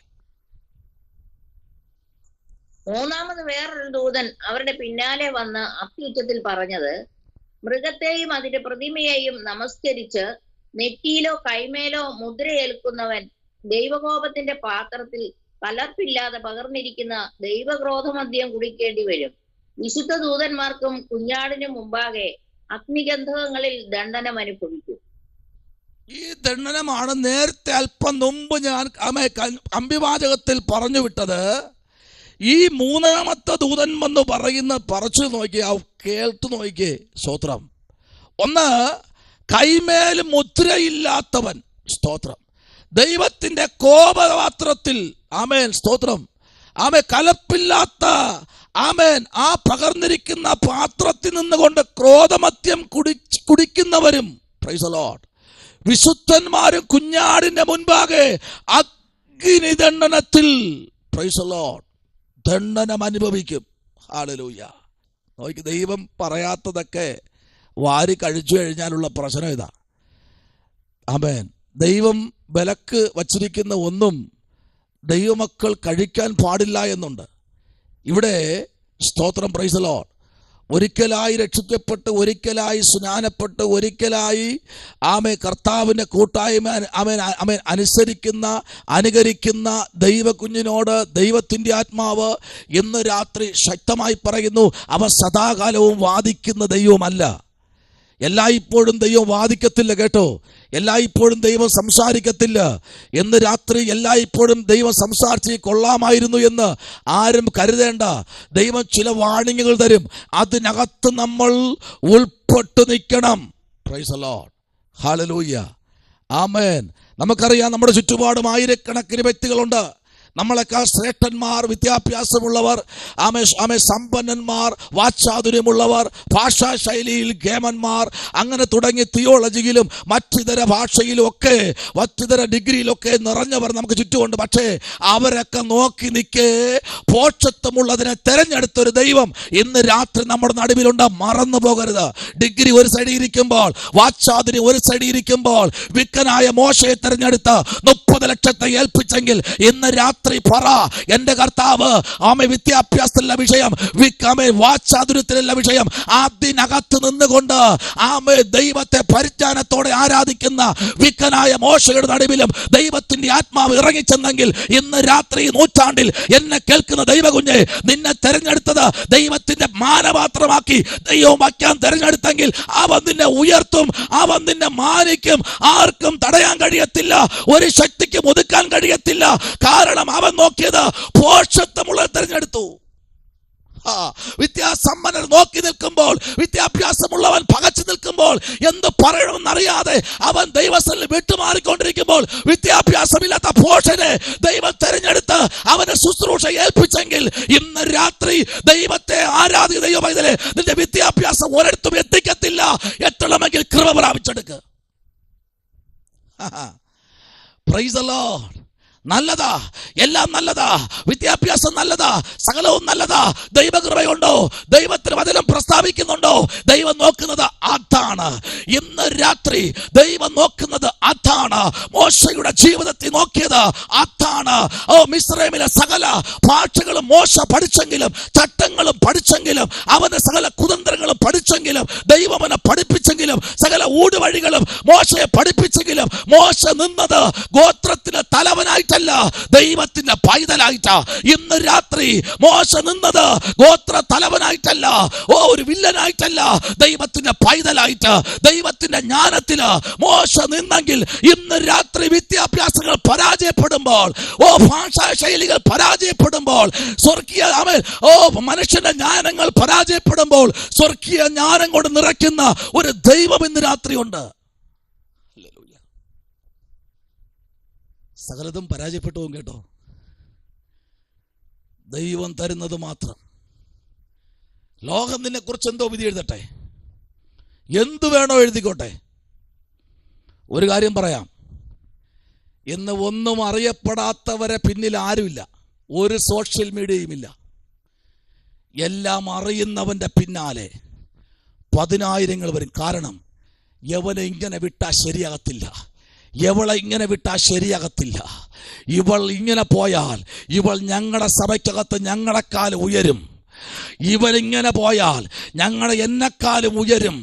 മൂന്നാമത് വേറൊരു ദൂതൻ അവരുടെ പിന്നാലെ വന്ന് അത്യുച്ചത്തിൽ പറഞ്ഞത്, മൃഗത്തെയും അതിന്റെ പ്രതിമയെയും നമസ്കരിച്ച് നെറ്റിയിലോ കൈമേലോ മുദ്രയേൽക്കുന്നവൻ ദൈവകോപത്തിന്റെ പാത്രത്തിൽ കലർപ്പില്ലാതെ പകർന്നിരിക്കുന്ന ദൈവക്രോധമദ്യം കുടിക്കേണ്ടി വരും. വിശുദ്ധ ദൂതന്മാർക്കും കുഞ്ഞാടിനും മുമ്പാകെ അഗ്നിഗന്ധകങ്ങളിൽ ദണ്ഡനം അനുഭവിക്കും. ഈ ദണ്ഡനമാണ് നേരത്തെ അല്പം മുമ്പ് ഞാൻ അമ്പിവാചകത്തിൽ പറഞ്ഞു വിട്ടത്. ഈ മൂന്നാമത്തെ ദൂതൻ എന്ന് പറയുന്ന പറച്ചു നോക്കിയേ, കേട്ടു നോക്കിയേ. സ്തോത്രം. ഒന്ന്, കൈമേൽ മുദ്രയില്ലാത്തവൻ. സ്തോത്രം. ദൈവത്തിന്റെ കോപപാത്രത്തിൽ, ആമേൻ, സ്തോത്രം, കലർപ്പില്ലാത്ത, ആമേൻ, ആ പകർന്നിരിക്കുന്ന പാത്രത്തിൽ നിന്നുകൊണ്ട് ക്രോധമദ്യം കുടിക്കുന്നവരും, പ്രൈസ് ദി ലോർഡ്, വിശുദ്ധന്മാരും കുഞ്ഞാടിന്റെ മുൻപാകെ അഗ്നിദണ്ഡനത്തിൽ, പ്രൈസ് ദി ലോർഡ്, ദണ്ഡനം അനുഭവിക്കും. ഹല്ലേലൂയ. നോക്കി, ദൈവം പറയാത്തതൊക്കെ വാരി കഴിച്ചു കഴിഞ്ഞാലുള്ള പ്രശ്നം ഇതാ. ആമേൻ. ദൈവം വിലക്ക് വച്ചിരിക്കുന്ന ഒന്നും ദൈവമക്കൾ കഴിക്കാൻ പാടില്ല എന്നുണ്ട്. ഇവിടെ സ്തോത്രം, പ്രൈസ് ദി ലോർഡ്, ഒരിക്കലായി രക്ഷിക്കപ്പെട്ട്, ഒരിക്കലായി സ്നാനപ്പെട്ട്, ഒരിക്കലായി കർത്താവിൻ്റെ കൂട്ടായ്മ അനുകരിക്കുന്ന ദൈവ കുഞ്ഞിനോട് ദൈവത്തിൻ്റെ ആത്മാവ് ഇന്ന് രാത്രി ശക്തമായി പറയുന്നു, അവ സദാകാലവും വാദിക്കുന്ന ദൈവമല്ല. എല്ലായ്പ്പോഴും ദൈവം വാദിക്കത്തില്ല, കേട്ടോ. എല്ലായ്പ്പോഴും ദൈവം സംസാരിക്കത്തില്ല. എന്ന് രാത്രി എല്ലായ്പ്പോഴും ദൈവം സംസാരിച്ച് കൊള്ളാമായിരുന്നു എന്ന് ആരും കരുതേണ്ട. ദൈവം ചില വാണിങ്ങുകൾ തരും. അതിനകത്ത് നമ്മൾ ഉൾപ്പെട്ടു നിൽക്കണം. Price the Lord. ഹല്ലേലൂയ. ആമേൻ. നമുക്കറിയാം, നമ്മുടെ ചുറ്റുപാടും ആയിരക്കണക്കിന് വ്യക്തികളുണ്ട്. നമ്മളെക്കാൾ ശ്രേഷ്ഠന്മാർ, വിദ്യാഭ്യാസമുള്ളവർ, സമ്പന്നന്മാർ, വാക്ചാതുര്യമുള്ളവർ, ഭാഷാ ശൈലിയിൽ കേമന്മാർ, അങ്ങനെ തുടങ്ങി തിയോളജിയിലും മറ്റിതര ഭാഷയിലും ഒക്കെ, മറ്റിതര ഡിഗ്രിയിലൊക്കെ നിറഞ്ഞവർ നമുക്ക് ചുറ്റുമുണ്ട്. പക്ഷേ അവരൊക്കെ നോക്കി നിൽക്കേ പോഷത്വമുള്ളതിനെ തെരഞ്ഞെടുത്തൊരു ദൈവം ഇന്ന് രാത്രി നമ്മുടെ നടുവിലുണ്ട്. മറന്നു പോകരുത്. ഡിഗ്രി ഒരു സൈഡിൽ ഇരിക്കുമ്പോൾ, വാക്ചാതുര്യം ഒരു സൈഡിൽ ഇരിക്കുമ്പോൾ, വിക്കനായ മോശയെ തെരഞ്ഞെടുത്ത് 30 ലക്ഷത്തെ ഏൽപ്പിച്ചെങ്കിൽ ഇന്ന് രാത്രി പറ, എന്റെ കർത്താവ് വിദ്യാഭ്യാസത്തിലുള്ള വിഷയം, വാക്ചാതുര്യത്തിലുള്ള വിഷയം, അതിനകത്ത് നിന്നുകൊണ്ട് ദൈവത്തെ പരിജ്ഞാനത്തോടെ ആരാധിക്കുന്ന വിക്കനായ മോശയുടെ നടുവിലും ദൈവത്തിന്റെ ആത്മാവ് ഇറങ്ങിച്ചെന്നെങ്കിൽ ഇന്ന് രാത്രി നൂറ്റാണ്ടിൽ എന്നെ കേൾക്കുന്ന ദൈവകുഞ്ഞെ, നിന്നെ തെരഞ്ഞെടുത്തത് ദൈവത്തിന്റെ മാനപാത്രമാക്കി ദൈവം വയ്ക്കാൻ തെരഞ്ഞെടുത്തെങ്കിൽ അവൻ നിന്നെ ഉയർത്തും, അവൻ നിന്നെ മാനിക്കും. ആർക്കും തടയാൻ കഴിയത്തില്ല, ഒരു ശക്തിക്കും ഒതുക്കാൻ കഴിയത്തില്ല. കാരണം അവൻ നോക്കിയത് പോഷത്വമുള്ള തെരഞ്ഞെടുത്തു. വിദ്യാസമ്പന്നർ നോക്കി നിൽക്കുമ്പോൾ, വിദ്യാഭ്യാസമുള്ളവൻ പകച്ചു നിൽക്കുമ്പോൾ, എന്ത് പറയണമെന്നറിയാതെ അവൻ ദൈവസ്ഥലിൽ വിട്ടുമാറിക്കൊണ്ടിരിക്കുമ്പോൾ, വിദ്യാഭ്യാസമില്ലാത്ത പോഷനെ ദൈവം തെരഞ്ഞെടുത്ത് അവനെ ശുശ്രൂഷ ഏൽപ്പിച്ചെങ്കിൽ ഇന്ന് രാത്രി ദൈവത്തെ ആരാധിക ദൈവമൈതലേ, നിന്റെ വിദ്യാഭ്യാസം ഒരിടത്തും എത്തിക്കത്തില്ല. എത്തണമെങ്കിൽ കൃപ പ്രാപിച്ചെടുക്കുക. Price the Lord. നല്ലതാ, എല്ലാം നല്ലതാ, വിദ്യാഭ്യാസം നല്ലതാ, സകലവും നല്ലതാ. ദൈവകൃപയുണ്ടോ? ദൈവത്തിന് വചനം പ്രസ്താവിക്കുന്നുണ്ടോ? ദൈവം നോക്കുന്നത് അതാണ്. ഇന്ന് രാത്രി ദൈവം നോക്കുന്നത് അതാണ്. മോശയുടെ ജീവിതത്തിൽ നോക്കിയത് അതാണ്. മിസ്രൈമിലെ സകല ഭാഷകളും മോശ പഠിച്ചെങ്കിലും, ചട്ടങ്ങളും പഠിച്ചെങ്കിലും, അവന്റെ സകല കുതന്ത്രങ്ങളും പഠിച്ചെങ്കിലും, ദൈവം അവനെ പഠിപ്പിച്ചെങ്കിലും, സകല ഊടുവഴികളും മോശയെ പഠിപ്പിച്ചെങ്കിലും, മോശ നിന്നത് ഗോത്രത്തിന് തലവനായിട്ട് വില്ലനായിട്ടല്ല, ദൈവത്തിന്റെ പൈതലായിട്ടാ. ഇന്ന് രാത്രി മോശ നിന്നത് ഗോത്ര തലവനായിട്ടല്ല, ഒരു വില്ലനായിട്ടല്ല, ദൈവത്തിന്റെ പൈതലായിട്ട്, ദൈവത്തിന്റെ ജ്ഞാനത്തില് മോശ നിന്നെങ്കിൽ ഇന്ന് രാത്രി വിദ്യാഭ്യാസങ്ങൾ പരാജയപ്പെടുമ്പോൾ, ഭാഷാ ശൈലികൾ പരാജയപ്പെടുമ്പോൾ, സ്വർഗീയ മനുഷ്യന്റെ ജ്ഞാനങ്ങൾ പരാജയപ്പെടുമ്പോൾ സ്വർഗീയ ജ്ഞാനം കൊണ്ട് നിറയ്ക്കുന്ന ഒരു ദൈവം ഇന്ന് രാത്രിയുണ്ട്. സകലതും പരാജയപ്പെട്ടു പോകും കേട്ടോ. ദൈവം തരുന്നത് മാത്രം. ലോകം നിന്നെ കുറിച്ച് എന്തോ വിധി എഴുതട്ടെ, എന്തു വേണോ എഴുതിക്കോട്ടെ. ഒരു കാര്യം പറയാം, ഇന്ന് ഒന്നും അറിയപ്പെടാത്തവരെ പിന്നിൽ ആരുമില്ല, ഒരു സോഷ്യൽ മീഡിയയും ഇല്ല. എല്ലാം അറിയുന്നവന്റെ പിന്നാലെ 10,000 വരും. കാരണം യവനെ ഇങ്ങനെ വിട്ടാൽ ശരിയാകത്തില്ല, ഇവളെ ഇങ്ങനെ വിട്ടാൽ ശരിയാകത്തില്ല, ഇവൾ ഇങ്ങനെ പോയാൽ ഇവൾ ഞങ്ങളുടെ സഭയ്ക്കകത്ത് ഞങ്ങളെക്കാളും ഉയരും, ഇവരിങ്ങനെ പോയാൽ എന്നെക്കാളും ഉയരും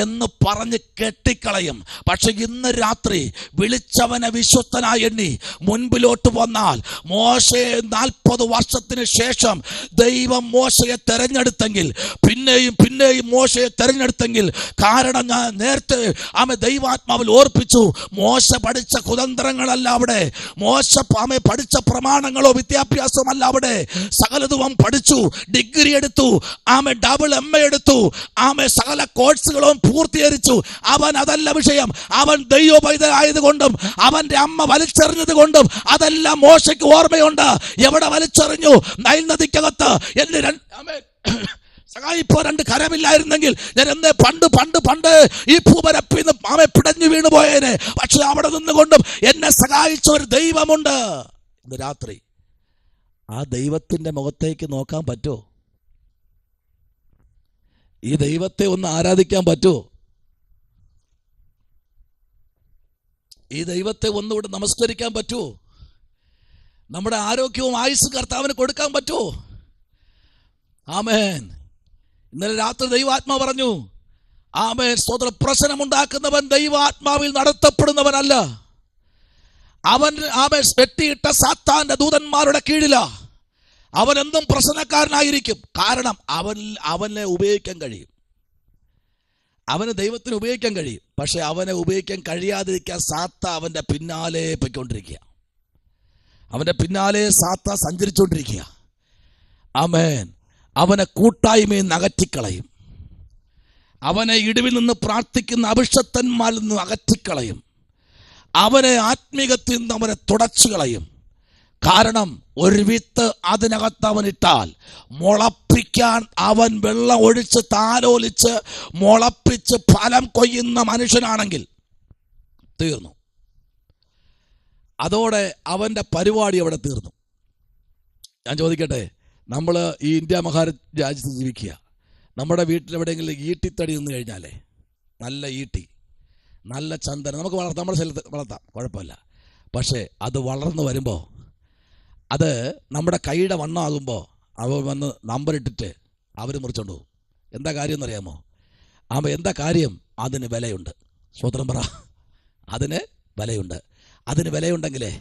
എന്ന് പറഞ്ഞ് കെട്ടിക്കളയും. പക്ഷെ ഇന്ന് രാത്രി വിളിച്ചവനെ വിശ്വസ്തനായി എണ്ണി മുൻപിലോട്ട് വന്നാൽ, മോശയെ 40 വർഷത്തിന് ശേഷം ദൈവം മോശയെ തെരഞ്ഞെടുത്തെങ്കിൽ, പിന്നെയും മോശയെ തെരഞ്ഞെടുത്തെങ്കിൽ, കാരണം ഞാൻ നേരത്തെ ദൈവാത്മാവിൽ ഓർപ്പിച്ചു, മോശ പഠിച്ച കുതന്ത്രങ്ങളല്ല അവിടെ, മോശ പഠിച്ച പ്രമാണങ്ങളോ വിദ്യാഭ്യാസമല്ല അവിടെ, സകലതും പഠിച്ചു, ഡിഗ്രി എടുത്തു, ഡബിൾ MA എടുത്തു, സകല കോഴ്സുകളും പൂർത്തീകരിച്ചു. അവൻ അതല്ല വിഷയം, അവൻ ദൈവപൈതലായതുകൊണ്ടും അവന്റെ അമ്മ വലിച്ചെറിഞ്ഞത് കൊണ്ടും അതെല്ലാം മോശയ്ക്ക് ഓർമ്മയുണ്ട്. എവിടെ വലിച്ചെറിഞ്ഞു? നൈൽ നദിക്കകത്ത്. എന്റെ സഹായിപ്പോ 2 കരമില്ലായിരുന്നെങ്കിൽ ഞാൻ എന്നെ പണ്ട് ഈ ഭൂപരപ്പിൽ നിന്ന് പിടഞ്ഞു വീണു പോയേനെ. പക്ഷെ അവിടെ നിന്നുകൊണ്ടും എന്നെ സഹായിച്ച ഒരു ദൈവമുണ്ട്. ഇന്ന് രാത്രി ആ ദൈവത്തിന്റെ മുഖത്തേക്ക് നോക്കാൻ പറ്റുമോ? ഈ ദൈവത്തെ ഒന്ന് ആരാധിക്കാൻ പറ്റുമോ? ഈ ദൈവത്തെ ഒന്നുകൂടെ നമസ്കരിക്കാൻ പറ്റുമോ? നമ്മുടെ ആരോഗ്യവും ആയുസ് കർത്താവിന് കൊടുക്കാൻ പറ്റുമോ? ആമേൻ. ഇന്നലെ രാത്രി ദൈവാത്മാവ് പറഞ്ഞു, ആമേൻ, സ്തോത്രം, പ്രശ്നമുണ്ടാക്കുന്നവൻ ദൈവാത്മാവിൽ നടത്തപ്പെടുന്നവനല്ല, അവൻ വെട്ടിയിട്ട സാത്താന്റെ ദൂതന്മാരുടെ കീഴിലാ. അവനെന്തും പ്രശ്നക്കാരനായിരിക്കും. കാരണം അവനെ ഉപയോഗിക്കാൻ കഴിയും, അവന് ദൈവത്തിന് ഉപയോഗിക്കാൻ കഴിയും. പക്ഷെ അവനെ ഉപയോഗിക്കാൻ കഴിയാതിരിക്കാൻ സാത്താൻ അവന്റെ പിന്നാലെ പോയിക്കൊണ്ടിരിക്കുക, അവന്റെ പിന്നാലെ സാത്താൻ സഞ്ചരിച്ചുകൊണ്ടിരിക്കുക. ആമേൻ. അവനെ കൂട്ടായ്മയിൽ നിന്ന് അകറ്റിക്കളയും, അവനെ ഇടിവിൽ നിന്ന് പ്രാർത്ഥിക്കുന്ന അഭിഷക്തന്മാരിൽ നിന്ന് അകറ്റിക്കളയും, അവനെ ആത്മീകത്തിൽ നിന്ന് അവനെ തുടച്ചു കളയും. കാരണം ഒരു വിത്ത് അതിനകത്ത് അവൻ ഇട്ടാൽ മുളപ്പിക്കാൻ അവൻ വെള്ളം ഒഴിച്ച് താലോലിച്ച് മുളപ്പിച്ച് ഫലം കൊയ്യുന്ന മനുഷ്യനാണെങ്കിൽ തീർന്നു, അതോടെ അവന്റെ പരിപാടി അവിടെ തീർന്നു. ഞാൻ ചോദിക്കട്ടെ, നമ്മൾ ഈ ഇന്ത്യ മഹാരാജ്യത്ത് ജീവിക്കുക, നമ്മുടെ വീട്ടിലെവിടെയെങ്കിലും ഈട്ടിത്തടി നിന്ന് കഴിഞ്ഞാലേ, നല്ല ഈട്ടി, നല്ല ചന്ദനം നമുക്ക് വളർത്താം, നമ്മുടെ സ്ഥലത്ത് വളർത്താം, കുഴപ്പമില്ല. പക്ഷേ അത് വളർന്നു വരുമ്പോൾ, അത് നമ്മുടെ കൈയുടെ വണ്ണമാകുമ്പോൾ അവർ വന്ന് നമ്പർ ഇട്ടിട്ട് അവർ മുറിച്ചോണ്ട് പോകും. എന്താ കാര്യം എന്നറിയാമോ? എന്താ കാര്യം? അതിന് വിലയുണ്ട്. സ്വതന്ത്രം പറ, അതിന് വിലയുണ്ട്. അതിന് വിലയുണ്ടെങ്കിലേ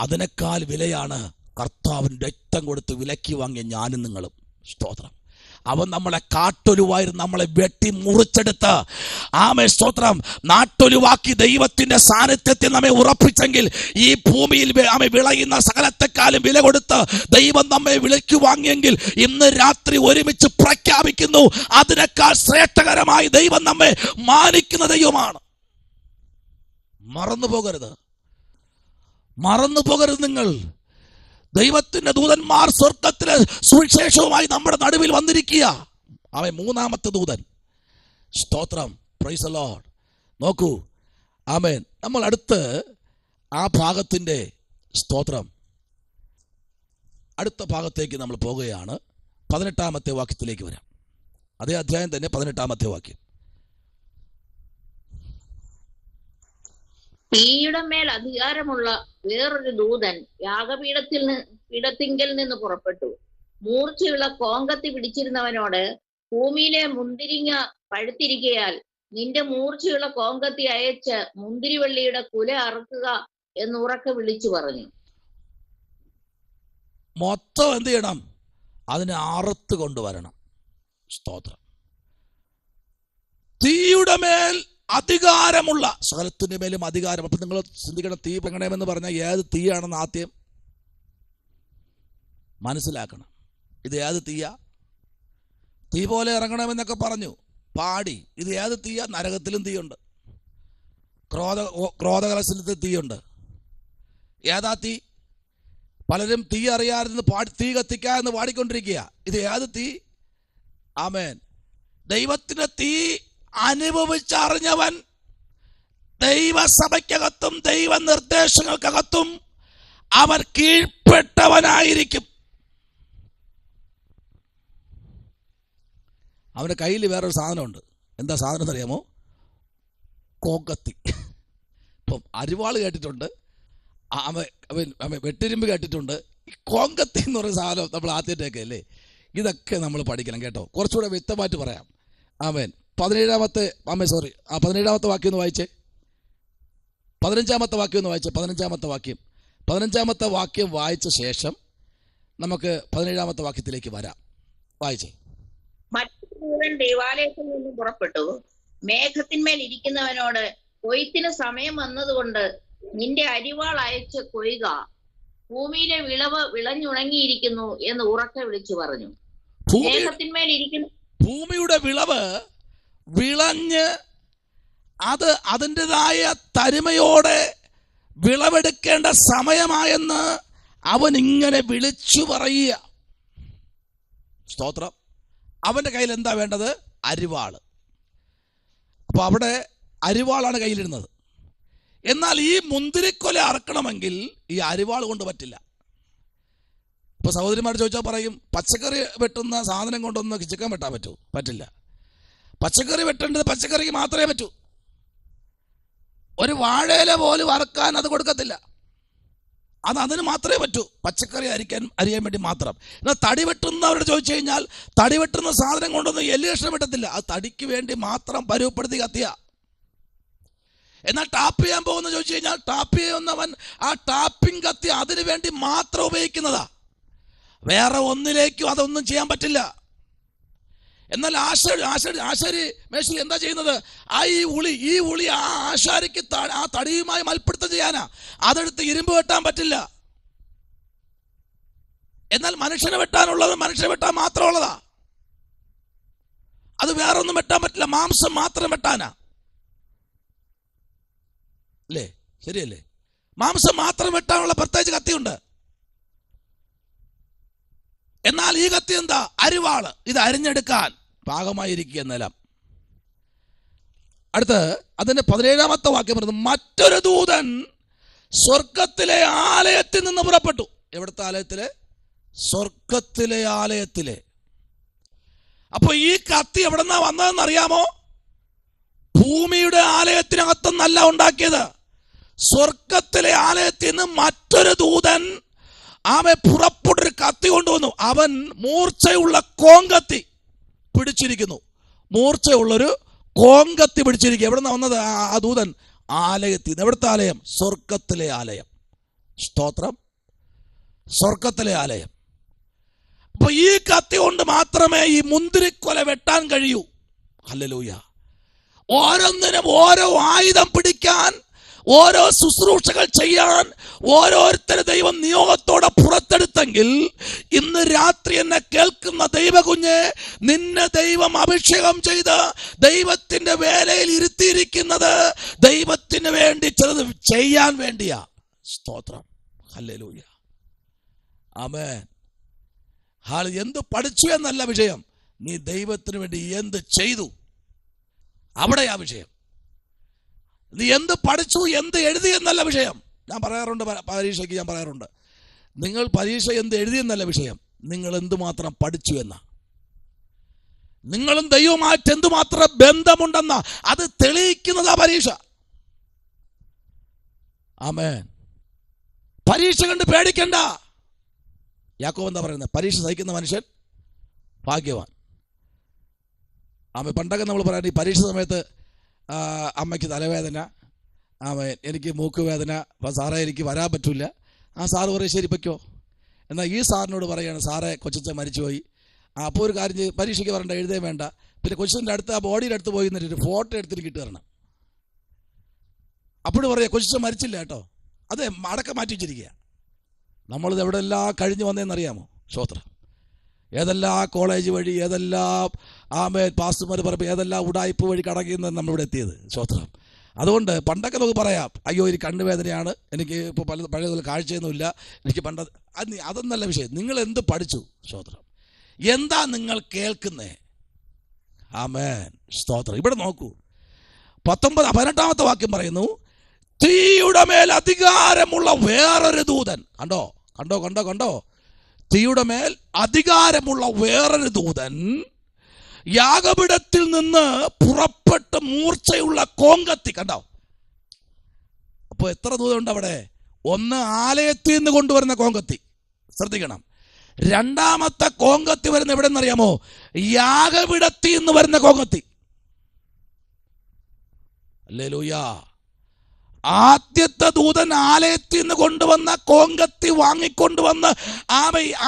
അതിനേക്കാൾ വിലയാണ് കർത്താവിന് രക്തം കൊടുത്ത് വിലക്കി വാങ്ങിയ ഞാനും നിങ്ങളും. സ്തോത്രം. അവൻ നമ്മളെ കാട്ടൊലുവായിരുന്നു നമ്മളെ വെട്ടി മുറിച്ചെടുത്ത് സ്തോത്രം നാട്ടൊലുവാക്കി ദൈവത്തിന്റെ സാന്നിധ്യത്തിൽ നമ്മെ ഉറപ്പിച്ചെങ്കിൽ, ഈ ഭൂമിയിൽ വിളയുന്ന സകലത്തെക്കാളും വില കൊടുത്ത് ദൈവം നമ്മെ വിലയ്ക്ക് വാങ്ങിയെങ്കിൽ, ഇന്ന് രാത്രി ഒരുമിച്ച് പ്രഖ്യാപിക്കുന്നു, അതിനേക്കാൾ ശ്രേഷ്ഠകരമായി ദൈവം നമ്മെ മാനിക്കുന്ന ദൈവമാണ്. മറന്നു പോകരുത് നിങ്ങൾ. ദൈവത്തിന്റെ ദൂതന്മാർ സ്വർഗത്തിലെ സുവിശേഷവുമായി നമ്മുടെ നടുവിൽ വന്നിരിക്കുക. അവൻ 3ാമത്തെ ദൂതൻ. സ്തോത്രം. Price the Lord. നോക്കൂ, ആമേൻ. നമ്മൾ അടുത്ത് ആ ഭാഗത്തിന്റെ സ്തോത്രം അടുത്ത ഭാഗത്തേക്ക് നമ്മൾ പോകുകയാണ്. 18ാമത്തെ വാക്യത്തിലേക്ക് വരാം. അതേ അധ്യായം തന്നെ 18ാമത്തെ വാക്യം. തീയുടെ മേൽ അധികാരമുള്ള വേറൊരു ദൂതൻ പീഠത്തിങ്കൽ നിന്ന് പുറപ്പെട്ടു. മൂർച്ചയുള്ള കോങ്കത്തി പിടിച്ചിരുന്നവനോട്, ഭൂമിയിലെ മുന്തിരിങ്ങ പഴുത്തിരിക്കയാൽ നിന്റെ മൂർച്ചയുള്ള കോങ്കത്തി അയച്ച് മുന്തിരിവള്ളിയുടെ കുല അറുക്കുക എന്ന് ഉറക്കെ വിളിച്ചു പറഞ്ഞു. മൊത്തം എന്ത് ചെയ്യണം? അതിനെ അറുത്ത് കൊണ്ടുവരണം. സ്തോത്രം. തീയുടെ മേൽ അധികാരമുള്ള സകലത്തിന്റെ മേലും അധികാരം. അപ്പൊ നിങ്ങൾ ചിന്തിക്കണം, തീ ഇറങ്ങണമെന്ന് പറഞ്ഞാൽ ഏത് തീയാണെന്ന് ആദ്യം മനസ്സിലാക്കണം. ഇത് ഏത് തീയാ? തീ പോലെ ഇറങ്ങണമെന്നൊക്കെ പറഞ്ഞു പാടി. ഇത് ഏത് തീയാ? നരകത്തിലും തീയുണ്ട്, ക്രോധകലശത്തിൽ തീയുണ്ട്. ഏതാ തീ? പലരും തീ അറിയാതെ തീ കത്തിക്കുക എന്ന് പാടിക്കൊണ്ടിരിക്കുക. ഇത് ഏത് തീ? ആമേൻ. ദൈവത്തിന്റെ തീ അനുഭവിച്ചറിഞ്ഞവൻ ദൈവസഭയ്ക്കകത്തും ദൈവ നിർദ്ദേശങ്ങൾക്കകത്തും അവൻ കീഴ്പ്പെട്ടവനായിരിക്കും. അവൻ്റെ കയ്യിൽ വേറൊരു സാധനമുണ്ട്. എന്താ സാധനം എന്നറിയാമോ? കോങ്കത്തി. ഇപ്പം അരിവാൾ കേട്ടിട്ടുണ്ട്, വെട്ടിരുമ്പ് കേട്ടിട്ടുണ്ട്. ഈ കോങ്കത്തി എന്ന് പറയുന്ന സാധനം നമ്മൾ ആദ്യമായിട്ടൊക്കെ അല്ലേ? ഇതൊക്കെ നമ്മൾ പഠിക്കണം കേട്ടോ. കുറച്ചുകൂടെ വ്യക്തമായിട്ട് പറയാം. ആമേൻ. 17-ാമത്തെ വാക്യം ഒന്ന് വായിച്ചേ. 15-ാമത്തെ വാക്യം ഒന്ന് വായിച്ചേ. 15-ാമത്തെ വാക്യം വായിച്ച ശേഷം നമുക്ക് 17-ാമത്തെ വാക്യത്തിലേക്ക് വരാം. വായിച്ചേ. മറ്റൊരു ദൂതൻ ദൈവാലയത്തിൽ നിന്ന് പുറപ്പെട്ടു മേഘത്തിന്മേൽ ഇരിക്കുന്നവനോട്, കൊയ്ത്തിന് സമയം വന്നതുകൊണ്ട് നിന്റെ അരിവാൾ അയച്ച് കൊയ്യുക, ഭൂമിയിലെ വിളവ് വിളഞ്ഞുണങ്ങിയിരിക്കുന്നു എന്ന് ഉറക്കെ വിളിച്ചു പറഞ്ഞു. മേഘത്തിന്മേൽ ഇരിക്കുന്ന ഭൂമിയുടെ വിളവ് വിളഞ്ഞ് അത് അതിൻ്റെതായ തനിമയോടെ വിളവെടുക്കേണ്ട സമയമായെന്ന് അവൻ ഇങ്ങനെ വിളിച്ചു പറയുക. സ്തോത്രം. അവൻ്റെ കയ്യിൽ എന്താ വേണ്ടത്? അരിവാള്. അപ്പൊ അവിടെ അരിവാളാണ് കയ്യിലിരുന്നത്. എന്നാൽ ഈ മുന്തിരിക്കൊല അറക്കണമെങ്കിൽ ഈ അരിവാൾ കൊണ്ട് പറ്റില്ല. ഇപ്പൊ സഹോദരിമാർ ചോദിച്ചാൽ പറയും, പച്ചക്കറി വെട്ടുന്ന സാധനം കൊണ്ടൊന്ന് ചിക്കൻ വെട്ടാൻ പറ്റൂ? പറ്റില്ല. പച്ചക്കറി വെട്ടേണ്ടത് പച്ചക്കറിക്ക് മാത്രമേ പറ്റൂ. ഒരു വാഴയില പോലും അറക്കാൻ അത് കൊടുക്കത്തില്ല. അത് അതിന് മാത്രമേ പറ്റൂ, പച്ചക്കറി അരിയാൻ വേണ്ടി മാത്രം. എന്നാൽ തടി വെട്ടുന്നവരോട് ചോദിച്ചു കഴിഞ്ഞാൽ തടി വെട്ടുന്ന സാധനം കൊണ്ടൊന്നും എല്ല് കഷ്ണം വെട്ടത്തില്ല. അത് തടിക്ക് വേണ്ടി മാത്രം പരുവപ്പെടുത്തി കത്തിയ. എന്നാൽ ടാപ്പ് ചെയ്യാൻ പോകുന്ന ചോദിച്ചു കഴിഞ്ഞാൽ ടാപ്പ് ചെയ്യുന്നവൻ ആ ടാപ്പിംഗ് കത്തി അതിനു വേണ്ടി മാത്രം ഉപയോഗിക്കുന്നതാ. വേറെ ഒന്നിലേക്കും അതൊന്നും ചെയ്യാൻ പറ്റില്ല. എന്നാൽ ആശാരി മേശിൽ എന്താ ചെയ്യുന്നത്? ഈ ഉളി ആ ആശാരിക്ക് ആ തടിയുമായി മൽപ്പിടുത്തം ചെയ്യാനാ. അതെടുത്ത് ഇരുമ്പ് വെട്ടാൻ പറ്റില്ല. എന്നാൽ മനുഷ്യനെ വെട്ടാനുള്ളത് മനുഷ്യനെ വെട്ടാൻ മാത്രമുള്ളതാ. അത് വേറെ ഒന്നും വെട്ടാൻ പറ്റില്ല, മാംസം മാത്രം വെട്ടാനാ. അല്ലേ? ശരിയല്ലേ? മാംസം മാത്രം വെട്ടാനുള്ള പ്രത്യേകിച്ച് കത്തിയുണ്ട്. എന്നാൽ ഈ കത്തി എന്താ? അരിവാള്. ഇത് അരിഞ്ഞെടുക്കാൻ പാകമായിരിക്കുക നിലം. അടുത്ത് അതിന്റെ 17-ാമത്തെ വാക്യം പറയുന്നത്, മറ്റൊരു ദൂതൻ സ്വർഗത്തിലെ ആലയത്തിൽ നിന്ന് പുറപ്പെട്ടു. എവിടുത്തെ ആലയത്തിലെ? സ്വർഗത്തിലെ ആലയത്തിലെ. അപ്പൊ ഈ കത്തി എവിടെന്നാ വന്നതെന്ന് അറിയാമോ? ഭൂമിയുടെ ആലയത്തിനകത്തൊന്നല്ല ഉണ്ടാക്കിയത്. സ്വർഗത്തിലെ ആലയത്തിൽ നിന്ന് മറ്റൊരു ദൂതൻ അവൻ പുറപ്പെട്ടൊരു കത്തി കൊണ്ടുവന്നു. അവൻ മൂർച്ചയുള്ള കോങ്കത്തി പിടിച്ചിരിക്കുന്നു. മൂർച്ചയുള്ളൊരു കോങ്കത്തി പിടിച്ചിരിക്കുക. എവിടെ നിന്നാണ് വന്നത് ആ ദൂതൻ? ആലയത്തിൽ നിന്ന്. എവിടുത്തെ ആലയം? സ്വർഗത്തിലെ ആലയം. സ്തോത്രം. സ്വർഗത്തിലെ ആലയം. അപ്പൊ ഈ കത്തി കൊണ്ട് മാത്രമേ ഈ മുന്തിരിക്കൊല വെട്ടാൻ കഴിയൂ. ഹല്ലേലൂയ. ഓരോന്നിനും ഓരോ ആയുധം പിടിക്കാൻ, ഓരോ ശുശ്രൂഷകൾ ചെയ്യാൻ ഓരോരുത്തരും ദൈവം നിയോഗത്തോടെ പുറത്തെടുത്തെങ്കിൽ ഇന്ന് രാത്രി എന്നെ കേൾക്കുന്ന ദൈവകുഞ്ഞെ, നിന്നെ ദൈവം അഭിഷേകം ചെയ്ത് ദൈവത്തിന്റെ വേലയിൽ ഇരുത്തിയിരിക്കുന്നത് ദൈവത്തിന് വേണ്ടി ചിലത് ചെയ്യാൻ വേണ്ടിയാ. സ്തോത്രം. ഹല്ലേലൂയ. ആമേൻ. എന്ത് പഠിച്ചു എന്നല്ല വിഷയം, നീ ദൈവത്തിന് വേണ്ടി എന്ത് ചെയ്തു, അവിടെയാ വിഷയം. നീ എന്ത് പഠിച്ചു, എന്ത് എഴുതി എന്നല്ല വിഷയം. ഞാൻ പറയാറുണ്ട്, പരീക്ഷയ്ക്ക് ഞാൻ പറയാറുണ്ട്, നിങ്ങൾ പരീക്ഷ എന്ത് എഴുതിയെന്നല്ല വിഷയം, നിങ്ങൾ എന്തുമാത്രം പഠിച്ചു എന്ന. നിങ്ങളും ദൈവമായിട്ട് എന്തുമാത്രം ബന്ധമുണ്ടെന്ന അത് തെളിയിക്കുന്നതാ പരീക്ഷ. ആമേൻ. പരീക്ഷ കണ്ട് പേടിക്കണ്ട. യാക്കോബ് എന്താ പറയുന്നത്? പരീക്ഷ സഹിക്കുന്ന മനുഷ്യൻ ഭാഗ്യവാൻ. പണ്ടൊക്കെ നമ്മൾ പറയാൻ, ഈ പരീക്ഷ സമയത്ത് അമ്മയ്ക്ക് തലവേദന, എനിക്ക് മൂക്ക് വേദന, അപ്പം സാറേ എനിക്ക് വരാൻ പറ്റില്ല. ആ സാറ് പറയും ശരി പൊയ്ക്കോ. എന്നാൽ ഈ സാറിനോട് പറയുകയാണ് സാറേ കൊച്ചച്ഛൻ മരിച്ചുപോയി. അപ്പോൾ ഒരു കാര്യം ചെയ്ത് പരീക്ഷയ്ക്ക് വരണ്ട, എഴുതേ വേണ്ട, പിന്നെ കൊച്ചച്ഛൻ്റെ അടുത്ത് ആ ബോഡിയുടെ അടുത്ത് പോയി നിന്നിട്ട് ഒരു ഫോട്ടോ എടുത്തിട്ട് കിട്ടി തരണം. അപ്പോഴും പറയാം കൊച്ചച്ഛൻ മരിച്ചില്ല കേട്ടോ, അതെ അടക്കം മാറ്റി വെച്ചിരിക്കുക. നമ്മളിത് എവിടെല്ലാം കഴിഞ്ഞ് വന്നതെന്നറിയാമോ? സ്തോത്രം. ഏതെല്ലാം കോളേജ് വഴി, ഏതെല്ലാം പാസ്റ്റർമാർ പറയുമ്പോൾ ഏതെല്ലാം ഉടായ്പ വഴി കടങ്ങിയെന്ന് നമ്മളിവിടെ എത്തിയത്. സ്തോത്രം. അതുകൊണ്ട് പണ്ടൊക്കെ നമുക്ക് പറയാം അയ്യോ എനിക്ക് കണ്ണുവേദനയാണ്, എനിക്ക് ഇപ്പോൾ പഴയതുപോലെ കാഴ്ചയൊന്നുമില്ല, എനിക്ക് അതൊന്നല്ല വിഷയം. നിങ്ങൾ എന്ത് പഠിച്ചു? സ്തോത്രം. എന്താ നിങ്ങൾ കേൾക്കുന്നേ? ആമേൻ. സ്തോത്രം. ഇവിടെ നോക്കൂ, 18-ാമത്തെ വാക്യം പറയുന്നു, തീയുടെ മേൽ അധികാരമുള്ള വേറൊരു ദൂതൻ. കണ്ടോ കണ്ടോ കണ്ടോ കണ്ടോ തീയുടെ മേൽ അധികാരമുള്ള വേറൊരു ദൂതൻ യാഗപീഠത്തിൽ നിന്ന് പുറപ്പെട്ട് മൂർച്ചയുള്ള കോങ്കത്തി. കണ്ടോ? അപ്പൊ എത്ര ദൂതമുണ്ട് അവിടെ? ഒന്ന് ആലയത്തിൽ നിന്ന് കൊണ്ടുവരുന്ന കോങ്കത്തി, ശ്രദ്ധിക്കണം. രണ്ടാമത്തെ കോങ്കത്തി വരുന്ന എവിടെ നിന്നറിയാമോ? യാഗപീഠത്തിൽ നിന്ന് വരുന്ന കോങ്കത്തി. ഹല്ലേലൂയ. ആദ്യത്തെ ദൂതൻ ആലയത്തിൽ നിന്ന് കൊണ്ടുവന്ന കോങ്കത്തി വാങ്ങിക്കൊണ്ടുവന്ന്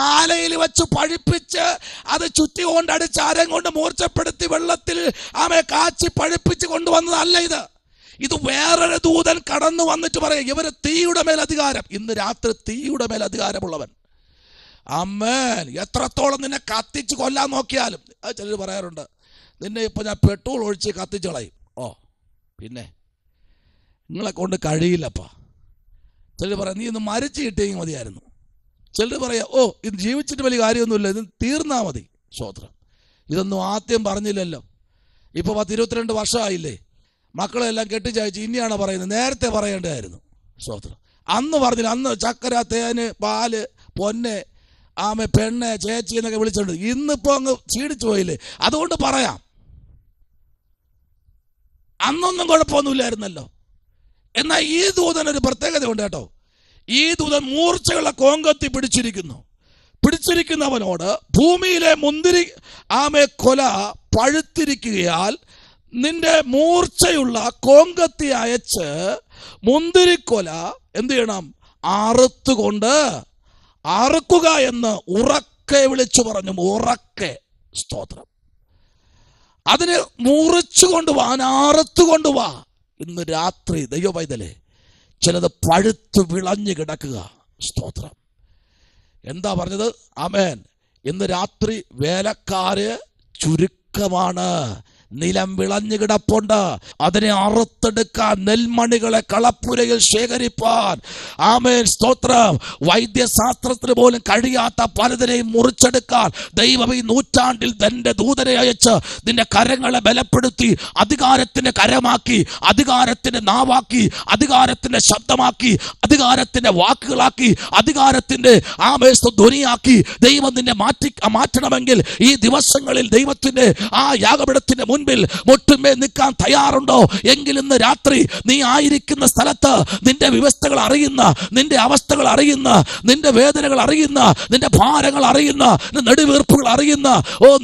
ആലയിൽ വെച്ച് പഴിപ്പിച്ച് അത് ചുറ്റി കൊണ്ടടിച്ച് ആരം കൊണ്ട് മൂർച്ചപ്പെടുത്തി വെള്ളത്തിൽ കാച്ചി പഴിപ്പിച്ച് കൊണ്ടുവന്നതല്ല ഇത്. ഇത് വേറൊരു ദൂതൻ കടന്നു വന്നിട്ട് പറയാം ഇവര് തീയുടെ മേൽ അധികാരം. ഇന്ന് രാത്രി തീയുടെ മേൽ അധികാരമുള്ളവൻ. ആമേൻ. എത്രത്തോളം നിന്നെ കത്തിച്ച് കൊല്ലാൻ നോക്കിയാലും, അത് ചിലർ പറയാറുണ്ട്, നിന്നെ ഇപ്പൊ ഞാൻ പെട്രോൾ ഒഴിച്ച് കത്തിച്ച് കളയും. ഓ പിന്നെ നിങ്ങളെ കൊണ്ട് കഴിയില്ലപ്പാ. ചിലർ പറയാം നീ ഇന്ന് മരിച്ചു കിട്ടിയെങ്കിൽ മതിയായിരുന്നു. ചിലർ പറയാം ഓ ഇത് ജീവിച്ചിട്ട് വലിയ കാര്യമൊന്നുമില്ല, ഇത് തീർന്നാ മതി. സ്തോത്രം. ഇതൊന്നും ആദ്യം പറഞ്ഞില്ലല്ലോ. ഇപ്പോൾ 10-22 വർഷമായില്ലേ, മക്കളെല്ലാം കെട്ടിച്ചയച്ച് ഇനിയാണോ പറയുന്നത്? നേരത്തെ പറയേണ്ടതായിരുന്നു. സ്തോത്രം. അന്ന് പറഞ്ഞില്ല. അന്ന് ചക്കര, തേന്, പാല്, പൊന്നെ, പെണ്ണ്, ചേച്ചി എന്നൊക്കെ വിളിച്ചോണ്ട്. ഇന്നിപ്പോ അങ്ങ് ക്ഷീണിച്ചു പോയില്ലേ, അതുകൊണ്ട് പറയാം. അന്നൊന്നും കുഴപ്പമൊന്നുമില്ലായിരുന്നല്ലോ. എന്നാൽ ഈ ദൂതൻ ഒരു പ്രത്യേകത ഉണ്ട് കേട്ടോ. ഈ ദൂതൻ മൂർച്ചയുള്ള കോങ്കത്തി പിടിച്ചിരിക്കുന്നവനോട് ഭൂമിയിലെ മുന്തിരി കൊല പഴുത്തിരിക്കുകയാൽ നിന്റെ മൂർച്ചയുള്ള കോങ്കത്തി അയച്ച് മുന്തിരിക്കൊല എന്ത് ചെയ്യണം? അറുക്കുക എന്ന് ഉറക്കെ വിളിച്ചു പറഞ്ഞു. ഉറക്കെ. സ്തോത്രം. അതിന് മുറിച്ചു കൊണ്ടുവാ, അറുത്തു കൊണ്ടുവാ. ഇന്ന് രാത്രി ദൈവവൈതലേ ചിലത് പഴുത്ത് വിളഞ്ഞു കിടക്കുക. സ്തോത്രം. എന്താ പറഞ്ഞത്? ആമേൻ. ഇന്ന് രാത്രി വേലക്കാര് ചുരുക്കമാണ്. നിലം വിളഞ്ഞു കിടപ്പുണ്ട്. അതിനെ അറുത്തെടുക്കാൻ, നെൽമണികളെ കളപ്പുരയിൽ ശേഖരിപ്പാൻ, ആമേൻ സ്തോത്രം, വൈദ്യശാസ്ത്രത്തിന് പോലും കഴിയാത്ത പലതിനെയും മുറിച്ചെടുക്കാൻ ദൈവം ഈ നൂറ്റാണ്ടിൽ തന്റെ ദൂതനെ അയച്ച് നിന്റെ കരങ്ങളെ ബലപ്പെടുത്തി അധികാരത്തിന്റെ കരമാക്കി, അധികാരത്തിന്റെ നാവാക്കി, അധികാരത്തിന്റെ ശബ്ദമാക്കി, അധികാരത്തിന്റെ വാക്കുകളാക്കി, അധികാരത്തിന്റെ ധ്വനിയാക്കി ദൈവം നിന്നെ മാറ്റണമെങ്കിൽ ഈ ദിവസങ്ങളിൽ ദൈവത്തിന്റെ യാഗപീഠത്തിന്റെ മുൻപിൽ മുട്ടുമേ നിൽക്കാൻ തയ്യാറുണ്ടോ? എങ്കിൽ ഇന്ന് രാത്രി നീ ആയിരിക്കുന്ന സ്ഥലത്ത് നിന്റെ വ്യവസ്ഥകൾ അറിയുന്ന, നിന്റെ അവസ്ഥകൾ അറിയുന്ന, നിന്റെ വേദനകൾ അറിയുന്ന, നിന്റെ ഭാരങ്ങൾ അറിയുന്ന, നെടുവീർപ്പുകൾ അറിയുന്ന,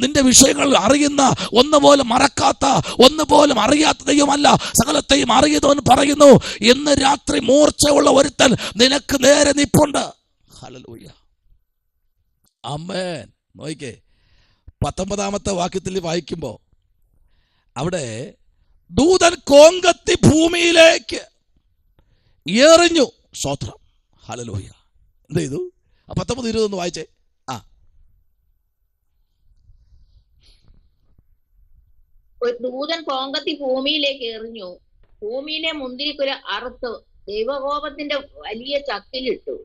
നിന്റെ വിഷയങ്ങൾ അറിയുന്ന, ഒന്നുപോലും മറക്കാത്ത, ഒന്നുപോലും അറിയാത്ത ദൈവമല്ല, സകലത്തെയും അറിയുന്നവൻ പറയുന്നു ഇന്ന് രാത്രി മൂർച്ചയുള്ള ഒരുത്തൻ നിനക്ക് നേരെ നിപ്പുണ്ട്. ഹല്ലേലൂയ. ആമേൻ. നോക്കിക്കേ, 19-ാമത്തെ വാക്യത്തിൽ വായിക്കുമ്പോ അവിടെ ദൂതൻ കോങ്കത്തി ഭൂമിയിലേക്ക് എറിഞ്ഞു. സ്തോത്രം. ഹല്ലേലൂയ. എന്ത് ചെയ്തു? 19-20 വായിച്ചേ. ദൂതൻ കോങ്കത്തി ഭൂമിയിലേക്ക് എറിഞ്ഞു, ഭൂമിയിലെ മുന്തിരിക്കുല അറുത്ത് ദൈവകോപത്തിന്റെ വലിയ ചക്കിലിട്ടു.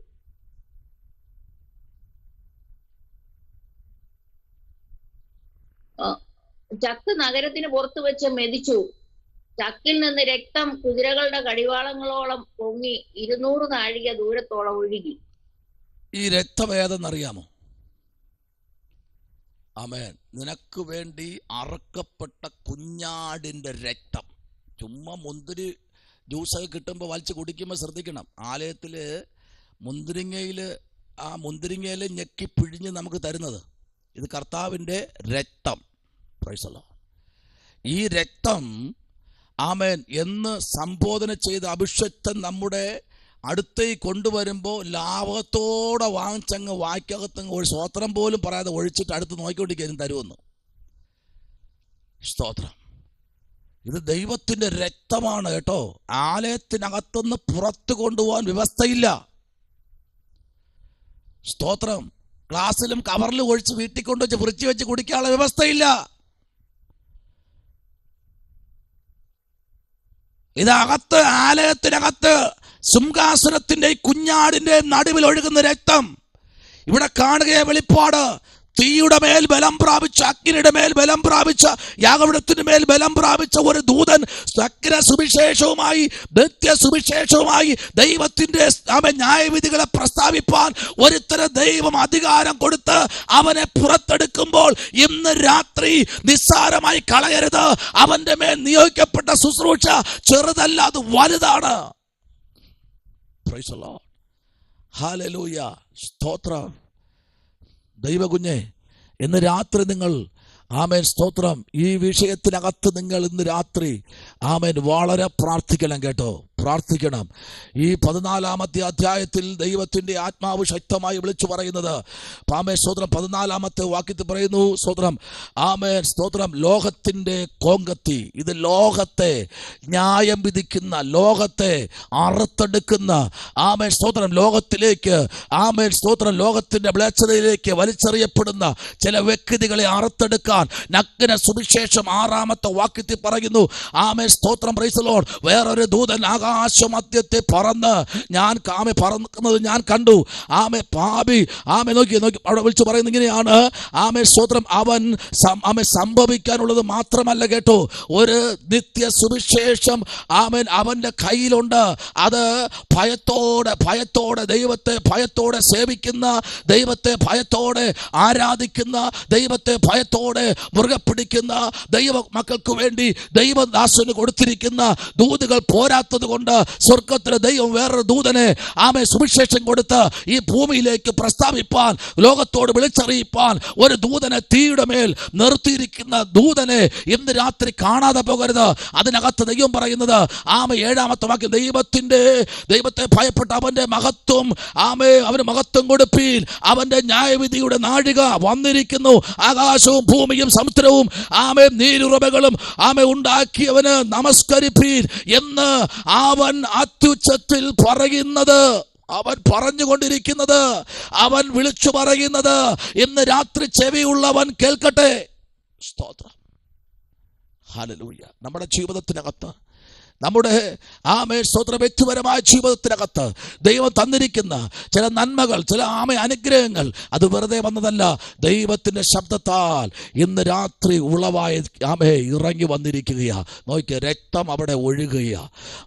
ചക്ക് നഗരത്തിന് പുറത്തു വെച്ച് മെതിച്ചു. ചക്കിൽ നിന്ന് രക്തം കുതിരകളുടെ കടിവാളങ്ങളോളം പൊങ്ങി 200 നാഴിക ദൂരത്തോളം ഒഴുകി. ഈ രക്തം ഏതെന്നറിയാമോ? ആമേൻ. നിനക്ക് വേണ്ടി അറുക്കപ്പെട്ട കുഞ്ഞാടിന്റെ രക്തം. ചുമ്മാ മുന്തിരി ജ്യൂസൊക്കെ കിട്ടുമ്പോൾ വലിച്ച് കുടിക്കുമ്പോൾ ശ്രദ്ധിക്കണം. ആലയത്തില് മുന്തിരിങ്ങയില് ഞെക്കി പിഴിഞ്ഞ് നമുക്ക് തരുന്നത് ഇത് കർത്താവിൻ്റെ രക്തം. Price the lord. ഈ രക്തം ആമേൻ എന്ന് സംബോധന ചെയ്ത അഭിഷക്തൻ നമ്മുടെ അടുത്തേക്ക് കൊണ്ടുവരുമ്പോൾ ലാഭത്തോടെ വാങ്ങിച്ചങ്ങ് വായ്ക്കകത്തങ്ങ് ഒരു സ്തോത്രം പോലും പറയാതെ ഒഴിച്ചിട്ട് അടുത്ത് നോക്കിക്കൊണ്ടിരിക്കും തരുമെന്ന്. സ്തോത്രം. ഇത് ദൈവത്തിൻ്റെ രക്തമാണ് കേട്ടോ. ആലയത്തിനകത്തുനിന്ന് പുറത്ത് കൊണ്ടുപോകാൻ വ്യവസ്ഥയില്ല. സ്തോത്രം. ഗ്ലാസ്സിലും കവറിലും ഒഴിച്ച് വീട്ടിൽ കൊണ്ടുവച്ച് ഫ്രിഡ്ജ് വെച്ച് കുടിക്കാനുള്ള വ്യവസ്ഥയില്ല. ഇതകത്ത്, ആലയത്തിനകത്ത് സിംഹാസനത്തിന്റെ കുഞ്ഞാടിന്റെ നടുവിൽ ഒഴുകുന്ന രക്തം. ഇവിടെ കാണുകയെ വെളിപ്പാട്. തീയുടെ മേൽ ബലം പ്രാപിച്ച, അഗ്നിയുടെ മേൽ ബലം പ്രാപിച്ച, യാഗപീഠത്തിന് മേൽ ബലം പ്രാപിച്ച ഒരു ദൂതൻ സകല സുവിശേഷവുമായി, നിത്യസുവിശേഷവുമായി ദൈവത്തിന്റെ ന്യായവിധികളെ പ്രസ്താവിപ്പാൻ ഒരുത്തരം ദൈവം അധികാരം കൊടുത്ത് അവനെ പുറത്തെടുക്കുമ്പോൾ ഇന്ന് രാത്രി നിസ്സാരമായി കളയരുത്. അവന്റെ മേൽ നിയോഗിക്കപ്പെട്ട ശുശ്രൂഷ ചെറുതല്ല, അത് വലുതാണ്. Price the Lord. ഹല്ലേലൂയ. സ്തോത്രം. ദൈവകുഞ്ഞെ, ഇന്ന് രാത്രി നിങ്ങൾ ആമേൻ സ്തോത്രം ഈ വിഷയത്തിനകത്ത് നിങ്ങൾ ഇന്ന് രാത്രി ആമേൻ വളരെ പ്രാർത്ഥിക്കണം കേട്ടോ. പ്രാർത്ഥിക്കണം. ഈ 14-ാമത്തെ അധ്യായത്തിൽ ദൈവത്തിന്റെ ആത്മാവ് ശക്തമായി വിളിച്ചു പറയുന്നത് ആമേൻ സ്തോത്രം 14-ാമത്തെ വാക്യത്തിൽ പറയുന്നു സ്തോത്രം ആമേൻ സ്തോത്രം ലോകത്തിന്റെ കോങ്കത്തി. ഇത് ലോകത്തെ ന്യായം വിധിക്കുന്ന, ലോകത്തെ അറുത്തെടുക്കുന്ന ആമേൻ സ്തോത്രം ലോകത്തിലേക്ക് ആമേൻ സ്തോത്രം ലോകത്തിന്റെ മ്ലേച്ഛതയിലേക്ക് വലിച്ചെറിയപ്പെടുന്ന ചില വ്യക്തികളെ അറുത്തെടുക്കാൻ നഗ്ന സുവിശേഷം 6-ാമത്തെ വാക്യത്തിൽ പറയുന്നു. ആമേൻ സ്തോത്രം. Price the Lord. വേറൊരു ദൂതൻ ആകാശമധ്യത്തെ പറക്കുന്നത് ഞാൻ കണ്ടു. ആമേ പാപി, ആമേ നോക്കി അവിടെ വിളിച്ചു പറയുന്നത് ഇങ്ങനെയാണ്. ആമേ സ്തോത്രം. അവൻ സംഭവിക്കാനുള്ളത് മാത്രമല്ല കേട്ടോ, ഒരു നിത്യ സുവിശേഷം ആമേൻ അവന്റെ കയ്യിലുണ്ട്. അത് ഭയത്തോടെ ദൈവത്തെ ഭയത്തോടെ സേവിക്കുന്ന, ദൈവത്തെ ഭയത്തോടെ ആരാധിക്കുന്ന, ദൈവത്തെ ഭയത്തോടെ മുറുകെ പിടിക്കുന്ന ദൈവ മക്കൾക്ക് വേണ്ടി ദൈവദാസന് കൊടുത്തിരിക്കുന്ന ദൂതുകൾ പോരാത്തത് കൊണ്ട് സ്വർഗത്തിലെ ദൈവം വേറൊരു ദൂതനെ ആമേ സുവിശേഷം കൊടുത്ത് ഈ ഭൂമിയിലേക്ക് പ്രസ്താവിപ്പാൻ, ലോകത്തോട് വിളിച്ചറിയിപ്പാൻ ഒരു ദൂതനെ തീയുടെ മേൽ നിർത്തിയിരിക്കുന്ന ദൂതനെ ഇന്ന് രാത്രി കാണാതെ പോകരുത്. അതിനകത്ത് ദൈവം പറയുന്നത് ആമേ 7-ാമത്തെ വാക്യം, ദൈവത്തെ ഭയപ്പെട്ട അവന്റെ മഹത്വം ആമേ അവന് മഹത്വം കൊടുപ്പീൻ, അവന്റെ ന്യായവിധിയുടെ നാഴിക വന്നിരിക്കുന്നു. ആകാശവും ഭൂമിയും സമുദ്രവും ആമേ നീരുറവകളും ആമേ ഉണ്ടാക്കിയവന് നമസ്കരിപ്പീൻ എന്ന് അവൻ അത്യുച്ചത്തിൽ പറയുന്നത്, അവൻ പറഞ്ഞുകൊണ്ടിരിക്കുന്നത്, അവൻ വിളിച്ചു പറയുന്നത് ഇന്ന് രാത്രി ചെവിയുള്ളവൻ കേൾക്കട്ടെ. സ്തോത്രം. ഹല്ലേലൂയ. നമ്മുടെ ജീവിതത്തിനകത്ത്, നമ്മുടെ ആമേ സ്തോത്രം വ്യക്തിപരമായ ജീവിതത്തിനകത്ത് ദൈവം തന്നിരിക്കുന്ന ചില നന്മകൾ, ചില ആമേ അനുഗ്രഹങ്ങൾ അത് വെറുതെ വന്നതല്ല. ദൈവത്തിന്റെ ശബ്ദത്താൽ ഇന്ന് രാത്രി ഉളവായി ആമേ ഇറങ്ങി വന്നിരിക്കുകയാ. നോക്കിയ രക്തം അവിടെ ഒഴുകുക.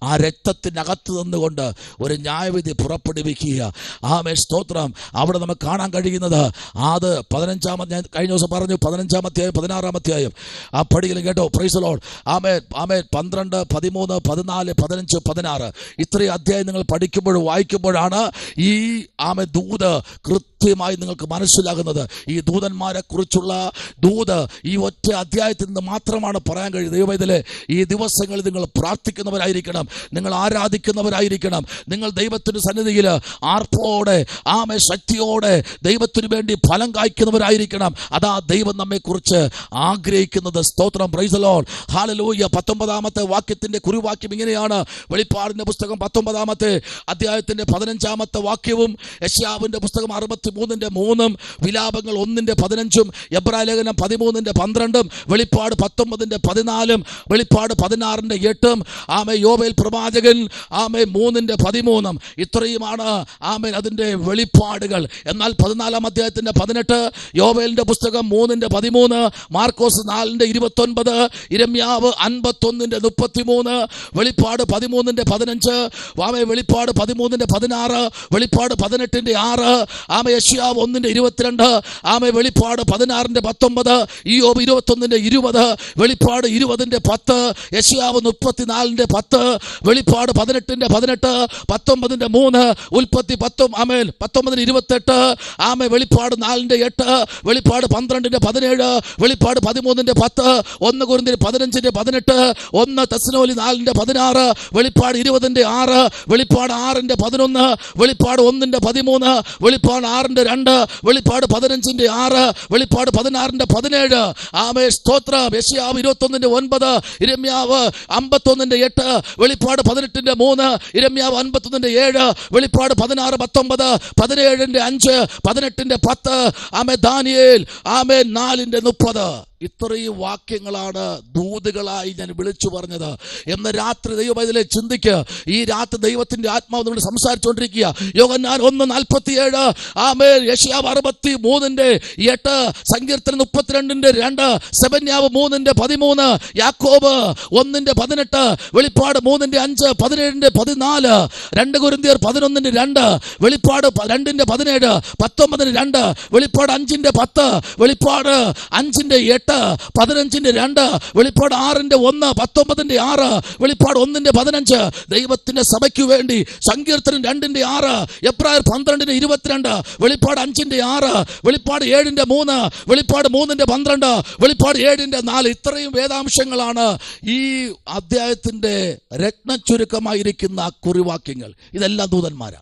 ആ രക്തത്തിനകത്ത് നിന്നുകൊണ്ട് ഒരു ന്യായവിധി പുറപ്പെടുവിക്കുക. ആമേ സ്തോത്രം. അവിടെ നമുക്ക് കാണാൻ കഴിയുന്നത് അത് 15-ാമത്തെ, ഞാൻ കഴിഞ്ഞ ദിവസം പറഞ്ഞു 15-ാമത്തെ 16-ാമത്തെ ആ പടിയിലും കേട്ടോ. Price the lord. ആമേൻ ആമേൻ 12, 13, 14, 15, 16 ഇത്രയും അധ്യായം നിങ്ങൾ പഠിക്കുമ്പോഴും വായിക്കുമ്പോഴാണ് ഈ ആമേ ദൂത് കൃത്യമായി നിങ്ങൾക്ക് മനസ്സിലാകുന്നത്. ഈ ദൂതന്മാരെ കുറിച്ചുള്ള ദൂത് ഈ ഒറ്റ അധ്യായത്തിൽ നിന്ന് മാത്രമാണ് പറയാൻ കഴിയുന്നത്. ദൈവമേ, ഈ ദിവസങ്ങളിൽ നിങ്ങൾ പ്രാർത്ഥിക്കുന്നവരായിരിക്കണം, നിങ്ങൾ ആരാധിക്കുന്നവരായിരിക്കണം, നിങ്ങൾ ദൈവത്തിന്റെ സന്നിധിയിൽ ആർപ്പോടെ ആമേ ശക്തിയോടെ ദൈവത്തിന് വേണ്ടി ഫലം കായ്ക്കുന്നവരായിരിക്കണം. അതാ ദൈവം നമ്മെ കുറിച്ച് ആഗ്രഹിക്കുന്നത്. സ്തോത്രം. Price the Lord. ഹല്ലേലൂയ. 19-ാമത്തെ വാക്യത്തിന്റെ കുറിവാക്യം ഇങ്ങനെയാണ്. വെളിപ്പാടിന്റെ പുസ്തകം 19-ാമത്തെ അധ്യായത്തിന്റെ 15-ാമത്തെ വാക്യവും, യെശയ്യാവിന്റെ പുസ്തകം 63-ന്റെ 3, വിലാപങ്ങൾ 1-ന്റെ 15, എബ്രായ ലേഖനം 13-ന്റെ 12, വെളിപ്പാട് 19-ന്റെ 14, വെളിപ്പാട് 16-ന്റെ 8, ആമേ യോവേൽ പ്രവാചകൻ ആമേ 3-ന്റെ 13. ഇത്രയുമാണ് ആമേൻ അതിന്റെ വെളിപ്പാടുകൾ. എന്നാൽ 14-ാം അധ്യായത്തിന്റെ 18, യോവേലിന്റെ പുസ്തകം 3-ന്റെ 13, മാർക്കോസ് 4-ന്റെ 29, യിരെമ്യാവ് 51-ന്റെ 33, വെളിപ്പാട് 13-ന്റെ 15, ആമേ വെളിപ്പാട് 13-ന്റെ 16, വെളിപ്പാട് 18-ന്റെ 6, ആമേ യെശയ്യാവ് 1:22, ആമേ വെളിപ്പാട് 16:19, ഇയ്യോബ് 21:20, വെളിപ്പാട് 20:10, യെശയ്യാവ് 34:10, വെളിപ്പാട് 18:18, 19:3, ഉൽപ്പത്തി 19:28, ആമേ വെളിപ്പാട് 4:8, വെളിപ്പാട് 12:17, വെളിപ്പാട് 13:10, 1 കൊരിന്ത്യർ 15:18, 1 തെസ്സലോനി 4:16, വെളിപ്പാട് 20:6, വെളിപ്പാട് 6:11, വെളിപ്പാട് 1:13, വെളിപ്പാട് 6:2, വെളിപ്പാട് 15:6, വെളിപ്പാട് 16:17. ആമേ സ്തോത്രം. യെശയ്യാവ് 21:9, യിരെമ്യാവ് 51:8, വെളിപ്പാട് 18:3, യിരെമ്യാവ് 51:7, വെളിപ്പാട് 16:19, 17:5, 18:10, ആമേ ദാനിയേൽ ആമേ 4:30. ഇത്രയും വാക്യങ്ങളാണ് ദൂതുകളായി ഞാൻ വിളിച്ചു പറഞ്ഞത്. എന്ന് രാത്രി ദൈവം ചിന്തിക്ക്. ഈ രാത്രി ദൈവത്തിന്റെ ആത്മാവ് നമ്മൾ സംസാരിച്ചുകൊണ്ടിരിക്കുക. യോഹന്നാൻ 1:47, ആമേൻ. യെശയ്യാവ് 63:8, സങ്കീർത്തനം 32:2, സെബന്യാവ് 3:13, യാക്കോബ് 1:18, വെളിപ്പാട് 3:5, 17:14, 2 കൊരിന്ത്യർ 11:2, വെളിപ്പാട് 2:17, 19:2, വെളിപ്പാട് 5:10, വെളിപ്പാട് 5:8, 15:2, വെളിപ്പാട് 6:1, 19:6, വെളിപ്പാട് 1:15. ദൈവത്തിന്റെ സഭയ്ക്ക് വേണ്ടി സങ്കീർത്തനം 2:6, എബ്രായർ 12:22, വെളിപ്പാട് 5:6, വെളിപ്പാട് 7:3, വെളിപ്പാട് 3:12, വെളിപ്പാട് 7:4. ഇത്രയും വേദാംശങ്ങളാണ് ഈ അധ്യായത്തിന്റെ രത്നച്ചുരുക്കമായിരിക്കുന്ന കുറിവാക്യങ്ങൾ. ഇതെല്ലാം ദൂതന്മാരാ.